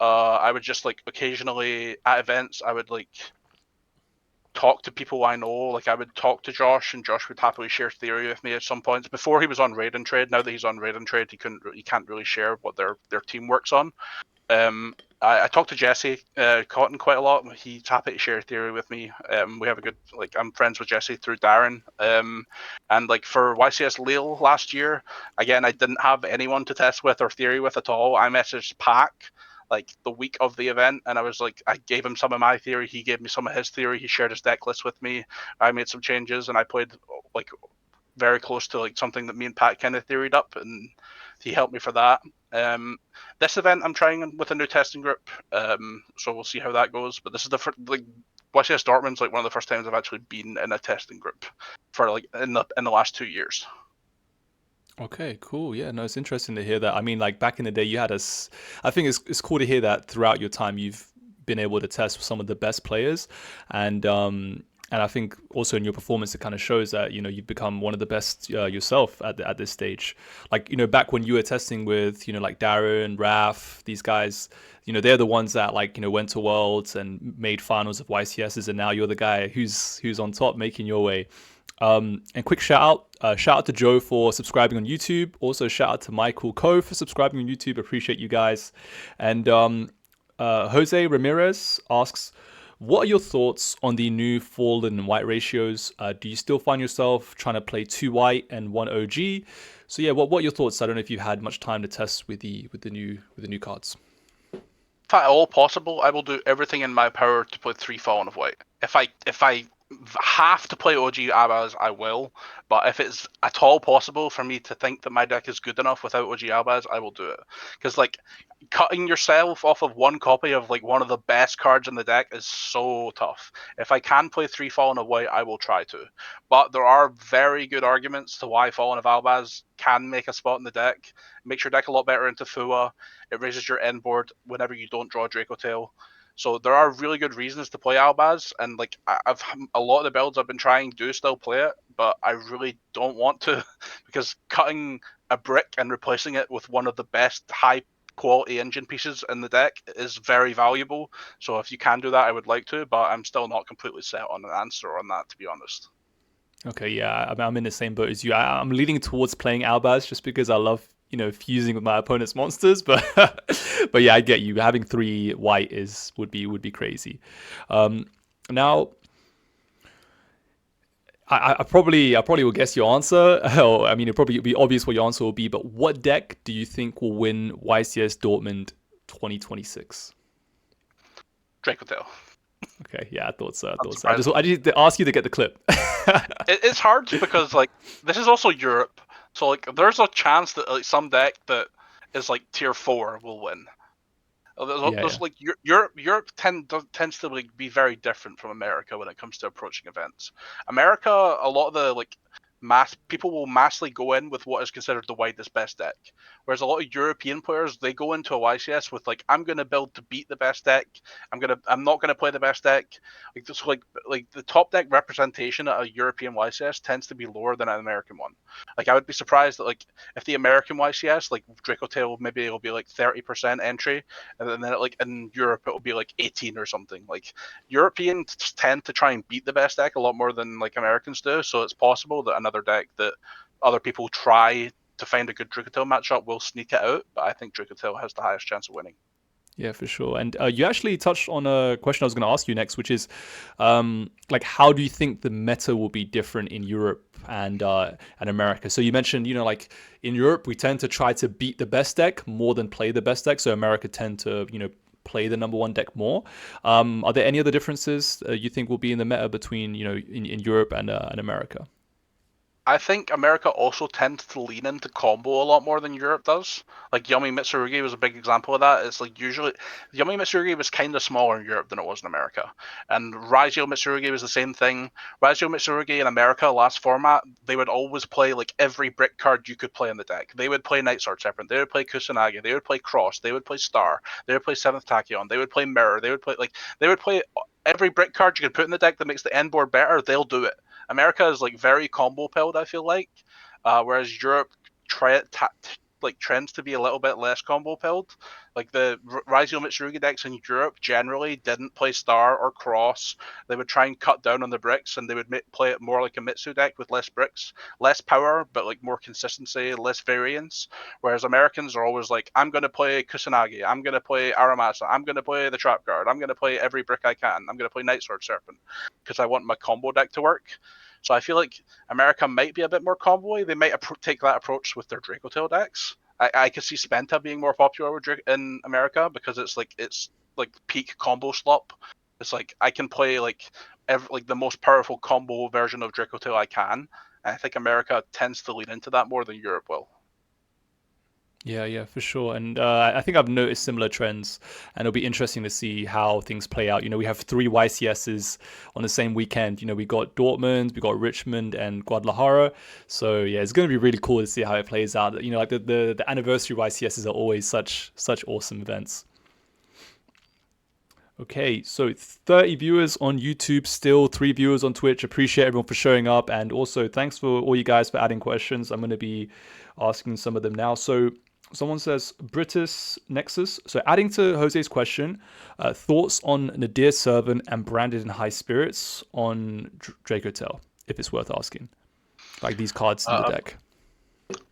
I would just like occasionally at events, I would like talk to people I know. Like I would talk to Josh, and Josh would happily share theory with me at some points. Before he was on Raid and Trade, now that he's on Raid and Trade, he can't really share what their team works on. I talked to Jesse Cotton quite a lot. He's happy to share theory with me. We have a good like I'm friends with Jesse through Darren. And like for YCS Lille last year, again I didn't have anyone to test with or theory with at all. I messaged Pack like the week of the event, and I was like, I gave him some of my theory, he gave me some of his theory, he shared his deck list with me, I made some changes, and I played like very close to like something that me and Pat kind of theoried up, and he helped me for that. This event I'm trying with a new testing group, so we'll see how that goes. But this is the first, like YCS Dortmund's like one of the first times I've actually been in a testing group for like in the last 2 years. Okay, cool. Yeah, no, it's interesting to hear that. I mean, like back in the day, you had us. I think it's cool to hear that throughout your time you've been able to test with some of the best players, and I think also in your performance it kind of shows that you've become one of the best yourself at this stage. Like back when you were testing with like Darren, Raf, these guys, they're the ones that like went to Worlds and made finals of YCSs, and now you're the guy who's on top making your way. And quick shout out to Joe for subscribing on YouTube. Also shout out to Michael Coe for subscribing on YouTube. Appreciate you guys. And Jose Ramirez asks, what are your thoughts on the new fallen and white ratios? Do you still find yourself trying to play 2 white and 1 OG? So yeah, what are your thoughts? I don't know if you had much time to test with the new cards. If at all possible, I will do everything in my power to play 3 Fallen of White. If I have to play OG Abaz, I will. But if it's at all possible for me to think that my deck is good enough without OG Abaz, I will do it. Because like cutting yourself off of one copy of like one of the best cards in the deck is so tough. If I can play 3 Fallen of White, I will try to. But there are very good arguments to why Fallen of Albaz can make a spot in the deck. It makes your deck a lot better into Fua. It raises your end board whenever you don't draw Draco Tail. So there are really good reasons to play Albaz, and like I've a lot of the builds I've been trying do still play it, but I really don't want to because cutting a brick and replacing it with one of the best high quality engine pieces in the deck is very valuable. So if you can do that, I would like to, but I'm still not completely set on an answer on that, to be honest. Okay, yeah, I'm in the same boat as you. I'm leaning towards playing Albaz just because I love, fusing with my opponent's monsters. But but yeah, I get you. Having 3 white would be crazy. Now, I probably will guess your answer. Or, I mean, it probably be obvious what your answer will be. But what deck do you think will win YCS Dortmund 2026? Draco Tail. Okay, yeah, I thought so. I thought so. Unsurprisingly. I just need to ask you to get the clip. It's hard because like this is also Europe, so like there's a chance that like some deck that is like tier 4 will win. Yeah, There's yeah. like Europe tends to like be very different from America when it comes to approaching events. America, a lot of the like mass people will massively go in with what is considered the widest best deck, whereas a lot of European players they go into a YCS with like I'm gonna build to beat the best deck. I'm not gonna play the best deck. Like this like the top deck representation at a European YCS tends to be lower than an American one. Like I would be surprised that like if the American YCS like Draco Tail maybe it'll be like 30% entry, and then like in Europe it'll be like 18 or something. Like Europeans tend to try and beat the best deck a lot more than like Americans do, so it's possible that another deck that other people try to find a good Drucatil matchup will sneak it out, but I think Drucatil has the highest chance of winning. Yeah, for sure. And you actually touched on a question I was going to ask you next, which is like, how do you think the meta will be different in Europe and America? So you mentioned, like in Europe, we tend to try to beat the best deck more than play the best deck. So America tend to, play the number 1 deck more. Are there any other differences you think will be in the meta between, in Europe and America? I think America also tends to lean into combo a lot more than Europe does. Like Yumi Mitsurugi was a big example of that. It's like usually Yumi Mitsurugi was kind of smaller in Europe than it was in America, and Raizio Mitsurugi was the same thing. Raizio Mitsurugi in America last format, they would always play like every brick card you could play in the deck. They would play Night Sword Serpent, they would play Kusanagi, they would play Cross, they would play Star, they would play Seventh Tachyon, they would play Mirror, they would play every brick card you could put in the deck that makes the end board better. They'll do it. America is like very combo pilled, I feel like, whereas Europe trends to be a little bit less combo pilled. Like the Raizio Mitsurugi decks in Europe generally didn't play Star or Cross. They would try and cut down on the bricks, and they would play it more like a Mitsu deck with less bricks, less power, but like more consistency, less variance. Whereas Americans are always like, I'm going to play Kusanagi, I'm going to play Aramasa, I'm going to play the Trap Guard, I'm going to play every brick I can, I'm going to play Night Sword Serpent because I want my combo deck to work. So I feel like America might be a bit more combo-y. They might take that approach with their Dracotail decks. I could see Spenta being more popular with in America because it's like peak combo slop. It's like I can play like like the most powerful combo version of Dracotail I can. And I think America tends to lean into that more than Europe will. Yeah, yeah, for sure. And I think I've noticed similar trends, and it'll be interesting to see how things play out. We have three YCSs on the same weekend. We got Dortmund, we got Richmond, and Guadalajara. So yeah, it's going to be really cool to see how it plays out. Like the anniversary YCSs are always such awesome events. Okay, so 30 viewers on YouTube, still 3 viewers on Twitch. Appreciate everyone for showing up, and also thanks for all you guys for adding questions. I'm going to be asking some of them now. So someone says British Nexus. So adding to Jose's question, thoughts on Nadir Servant and Branded in High Spirits on Dracotel, if it's worth asking. Like these cards in the deck.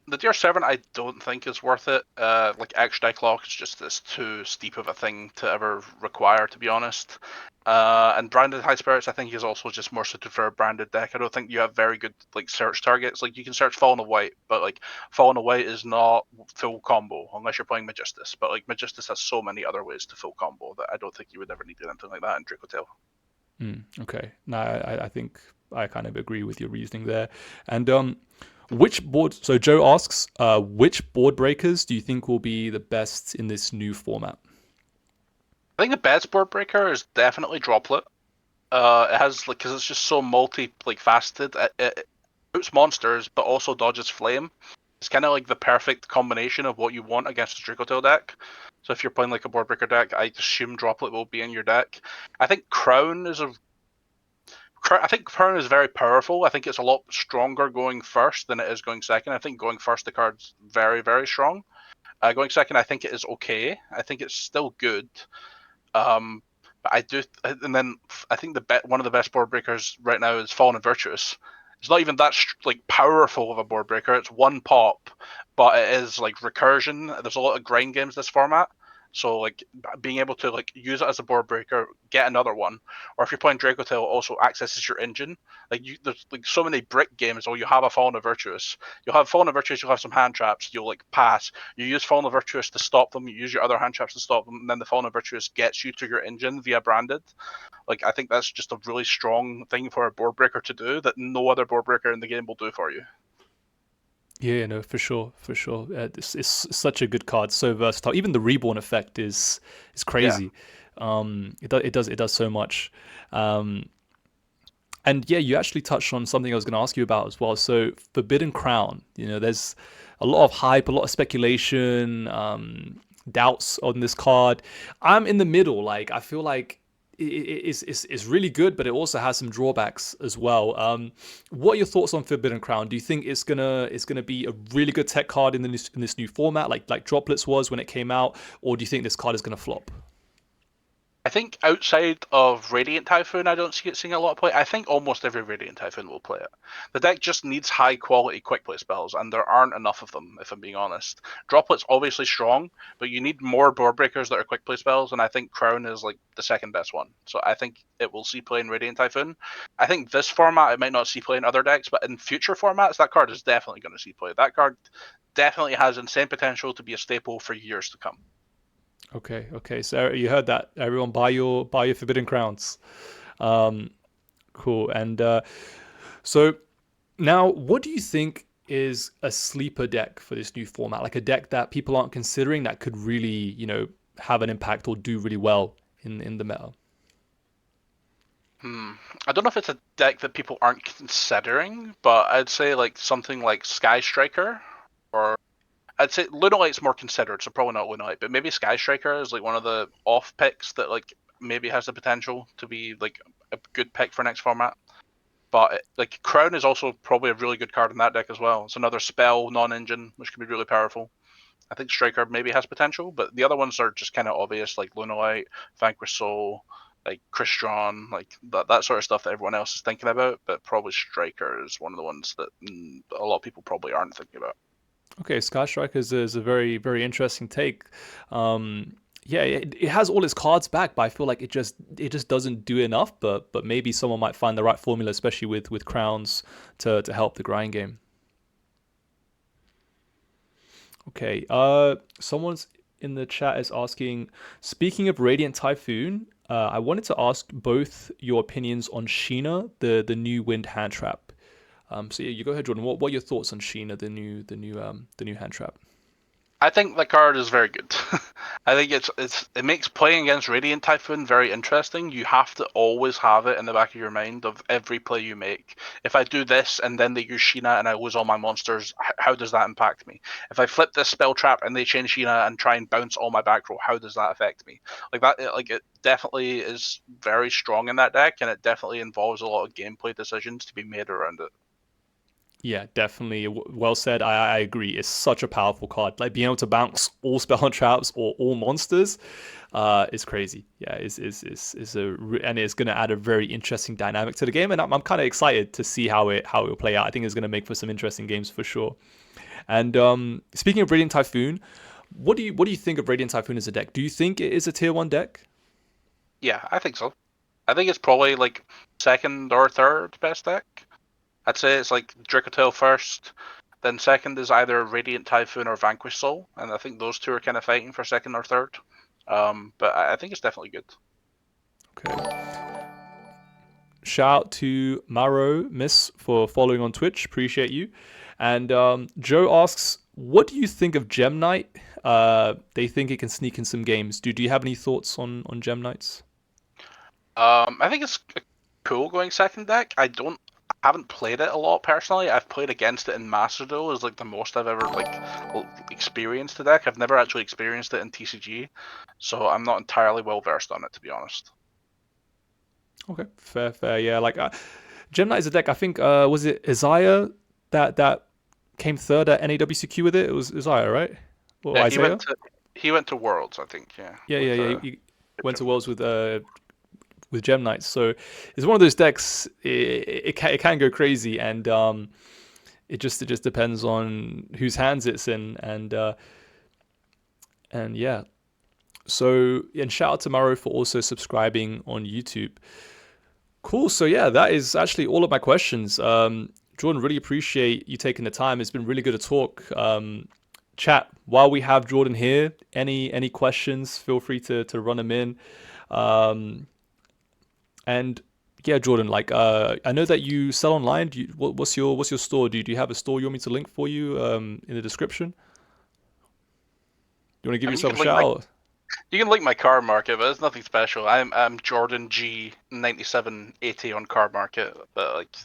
The DR7 I don't think is worth it. Like extra deck lock is just this too steep of a thing to ever require, to be honest. And branded high spirits I think is also just more suited for a branded deck. I don't think you have very good like search targets. Like you can search Fallen of White, but like Fallen of White is not full combo unless you're playing Magistus. But like Magistus has so many other ways to full combo that I don't think you would ever need anything like that in Dracotail. Okay. No, I think I kind of agree with your reasoning there. And which board? So Joe asks, which board breakers do you think will be the best in this new format? I think the best board breaker is definitely Droplet. It has like because it's just so faceted. It boots monsters, but also dodges flame. It's kind of like the perfect combination of what you want against a Dracotail deck. So if you're playing like a board breaker deck, I assume Droplet will be in your deck. I think Crown is very powerful. I think it's a lot stronger going first than it is going second. I think going first the card's very very strong. Going second, I think it is okay. I think it's still good. But I do, and then I think one of the best board breakers right now is Fallen and Virtuous. It's not even that like powerful of a board breaker. It's one pop, but it is like recursion. There's a lot of grind games this format, so like being able to like use it as a board breaker, get another one, or if you're playing Dracotail, also accesses your engine. There's like so many brick games. Or you have a Fallen of Virtuous. You'll have Fallen of Virtuous. You'll have some hand traps. You'll like pass. You use Fallen of Virtuous to stop them. You use your other hand traps to stop them, and then the Fallen of Virtuous gets you to your engine via branded. Like I think that's just a really strong thing for a board breaker to do that no other board breaker in the game will do for you. Yeah, no, for sure, for sure. It's such a good card, so versatile. Even the reborn effect is Yeah. crazy. It does so much. Um, and yeah, you actually touched on something I was going to ask you about as well. So Forbidden Crown, there's a lot of hype, a lot of speculation, doubts on this card. I'm in the middle. Like I feel like it's really good, but it also has some drawbacks as well. What are your thoughts on Forbidden Crown? Do you think it's gonna be a really good tech card in this new format, like Droplets was when it came out, or do you think this card is gonna flop? I think outside of Radiant Typhoon, I don't see it seeing a lot of play. I think almost every Radiant Typhoon will play it. The deck just needs high quality quick play spells, and there aren't enough of them, if I'm being honest. Droplet's obviously strong, but you need more board breakers that are quick play spells, and I think Crown is like the second best one. So I think it will see play in Radiant Typhoon. I think this format it might not see play in other decks, but in future formats, that card is definitely going to see play. That card definitely has insane potential to be a staple for years to come. Okay. So you heard that. Everyone buy your Forbidden Crowns. Um, cool. And so Now, what do you think is a sleeper deck for this new format? Like a deck that people aren't considering that could really, have an impact or do really well in the meta? Hmm. I don't know if it's a deck that people aren't considering, but I'd say like something like Sky Striker, or I'd say Lunalite's more considered, so probably not Lunalite, but maybe Sky Striker is like one of the off picks that like maybe has the potential to be like a good pick for next format. But like Crown is also probably a really good card in that deck as well. It's another spell non-engine which can be really powerful. I think Striker maybe has potential, but the other ones are just kind of obvious, like Lunalite, Vanquish Soul, like Crystron, like that sort of stuff that everyone else is thinking about. But probably Striker is one of the ones that a lot of people probably aren't thinking about. Okay, Sky Strike is a very, very interesting take. Um, yeah, it has all its cards back, but I feel like it just doesn't do enough. But maybe someone might find the right formula, especially with crowns to help the grind game. Okay, someone's in the chat is asking, speaking of Radiant Typhoon, I wanted to ask both your opinions on Sheena, the new wind hand trap. So yeah, you go ahead, Jordan. What are your thoughts on Sheena, the new hand trap? I think the card is very good. I think it makes playing against Radiant Typhoon very interesting. You have to always have it in the back of your mind of every play you make. If I do this and then they use Sheena and I lose all my monsters, how does that impact me? If I flip this spell trap and they change Sheena and try and bounce all my back row, how does that affect me? Like it definitely is very strong in that deck, and it definitely involves a lot of gameplay decisions to be made around it. Yeah, definitely. Well said. I agree. It's such a powerful card. Like being able to bounce all spell traps or all monsters, is crazy. Yeah, and it's gonna add a very interesting dynamic to the game. And I'm kind of excited to see how it will play out. I think it's gonna make for some interesting games for sure. And speaking of Radiant Typhoon, what do you think of Radiant Typhoon as a deck? Do you think it is a tier one deck? Yeah, I think so. I think it's probably like second or third best deck. I'd say it's like Drikotail first, then second is either Radiant Typhoon or Vanquish Soul, and I think those two are kind of fighting for second or third. But I think it's definitely good. Okay. Shout out to Maro Miss for following on Twitch. Appreciate you. And Joe asks, what do you think of Gem Knight? They think it can sneak in some games. Do you have any thoughts on Gem Knights? I think it's cool going second deck. I haven't played it a lot personally. I've played against it in Master Duel is like the most I've ever like experienced the deck. I've never actually experienced it in TCG, so I'm not entirely well versed on it to be honest. Okay, fair, fair. Yeah, like Gem Knight is a deck. I think was it Isaiah that came third at NAWCQ with it? It was Isaiah, right? Or Yeah, Isaiah? he went to Worlds, I think. Yeah, Yeah, yeah, with yeah. He went to Jim. Worlds with Gem Knights. So it's one of those decks. It can go crazy, and it just depends on whose hands it's in, and yeah. So and shout out to Maro for also subscribing on YouTube. Cool. So yeah, that is actually all of my questions. Jordan, really appreciate you taking the time. It's been really good to talk. Chat while we have Jordan here. Any questions? Feel free to run them in. Um, and yeah, Jordan, like I know that you sell online. What's your store? Do you have a store you want me to link for you in the description? You want to give I mean, yourself a shout out? you can link my card market, but it's nothing special. I'm Jordan G 9780 on card market, but like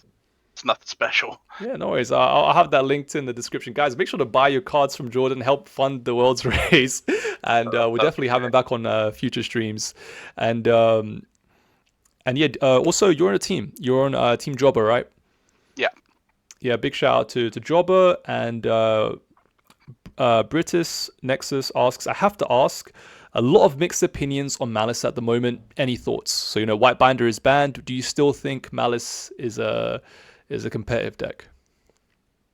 it's nothing special. Yeah, no worries. I'll have that linked in the description. Guys, make sure to buy your cards from Jordan, help fund the world's race. And we'll That'd be definitely have him great. back on future streams. And and yeah, also, you're on a team. You're on Team Jobber, right? Yeah. Yeah, big shout out to Jobber. And Britis Nexus asks, I have to ask, a lot of mixed opinions on Malice at the moment. Any thoughts? So, White Binder is banned. Do you still think Malice is a competitive deck?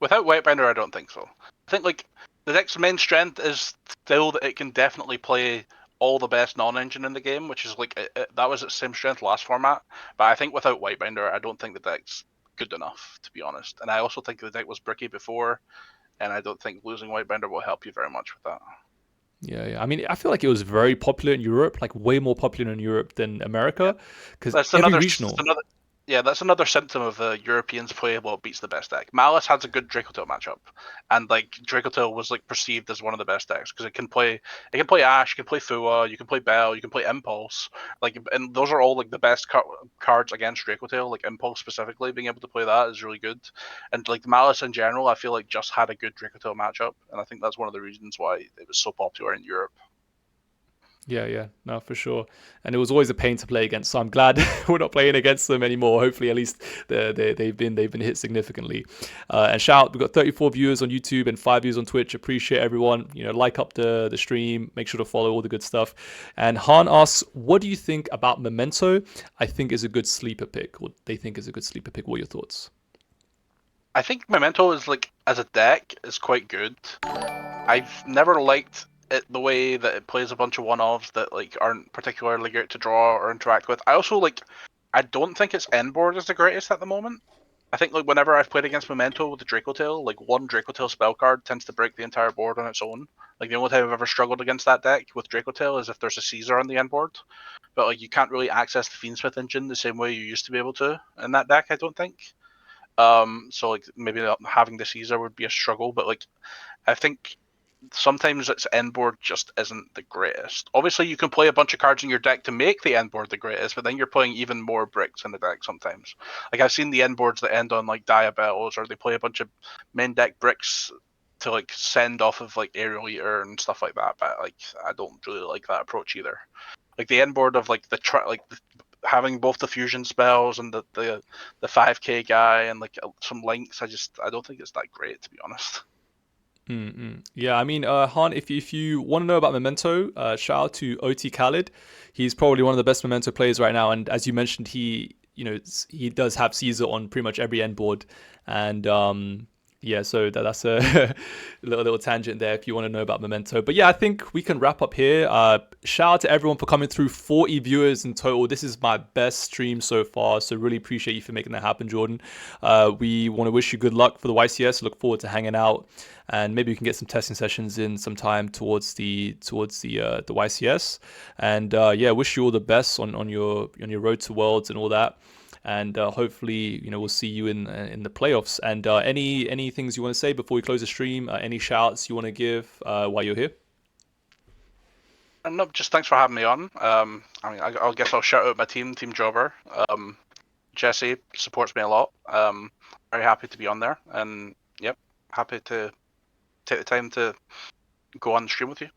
Without Whitebinder, I don't think so. I think like the deck's main strength is still that it can definitely play all the best non-engine in the game, which is like that was its same strength last format. But I think without Whitebinder, I don't think the deck's good enough to be honest. And I also think the deck was bricky before, and I don't think losing Whitebinder will help you very much with that. Yeah, yeah. I mean, I feel like it was very popular in Europe, like way more popular in Europe than Yeah, America, because that's every another. regional. Yeah, that's another symptom of the Europeans play what beats the best deck. Malice has a good Dracotail matchup, and like Dracotail was like perceived as one of the best decks because it can play Ash, you can play Fua, you can play Bell, you can play Impulse, like, and those are all like the best cards against Dracotail. Like Impulse specifically, being able to play that is really good, and like Malice in general, I feel like just had a good Dracotail matchup, and I think that's one of the reasons why it was so popular in Europe. Yeah, yeah, no, for sure. And it was always a pain to play against. So I'm glad we're not playing against them anymore. Hopefully, at least they've been hit significantly. And shout, we've got 34 viewers on YouTube and 5 viewers on Twitch. Appreciate everyone. Like up the stream. Make sure to follow all the good stuff. And Han asks, what do you think about Memento? I think is a good sleeper pick. What they think is a good sleeper pick. What are your thoughts? I think Memento is like as a deck is quite good. I've never liked it the way that it plays a bunch of one-offs that like aren't particularly great to draw or interact with. I also like I don't think its end board is the greatest at the moment. I think like whenever I've played against Memento with the Dracotail, like one Dracotail spell card tends to break the entire board on its own. Like the only time I've ever struggled against that deck with Dracotail is if there's a Caesar on the end board. But like you can't really access the Fiendsmith engine the same way you used to be able to in that deck, I don't think. So like maybe not having the Caesar would be a struggle, but like I think sometimes its end board just isn't the greatest. Obviously, you can play a bunch of cards in your deck to make the end board the greatest, but then you're playing even more bricks in the deck sometimes. Like I've seen the end boards that end on like Diabells, or they play a bunch of main deck bricks to like send off of like Aerial Eater and stuff like that. But like I don't really like that approach either. Like the end board of like having both the fusion spells and the 5k guy and like some links, I don't think it's that great, to be honest. Mm-mm. Yeah, I mean, Han, if you want to know about Memento, shout out to OT Khalid. He's probably one of the best Memento players right now, and as you mentioned, he does have Caesar on pretty much every end board, and yeah, so that's a little tangent there if you want to know about Memento. But yeah, I think we can wrap up here. Shout out to everyone for coming through. 40 viewers in total. This is my best stream so far, so really appreciate you for making that happen, Jordan. We want to wish you good luck for the YCS. Look forward to hanging out, and maybe we can get some testing sessions in sometime towards the YCS. And yeah, wish you all the best on your road to Worlds and all that. And hopefully, we'll see you in the playoffs. And any things you want to say before we close the stream? Any shouts you want to give while you're here? And no, just thanks for having me on. I mean, I guess I'll shout out my team, Team Jobber. Jesse supports me a lot. Very happy to be on there, and yep, happy to take the time to go on the stream with you.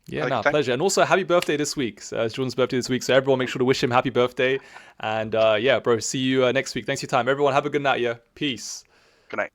Yeah, Had a good nah, time. pleasure. And also, happy birthday this week. So, it's Jordan's birthday this week. So, everyone make sure to wish him happy birthday. And yeah, bro, see you next week. Thanks for your time. Everyone, have a good night, yeah? Peace. Good night.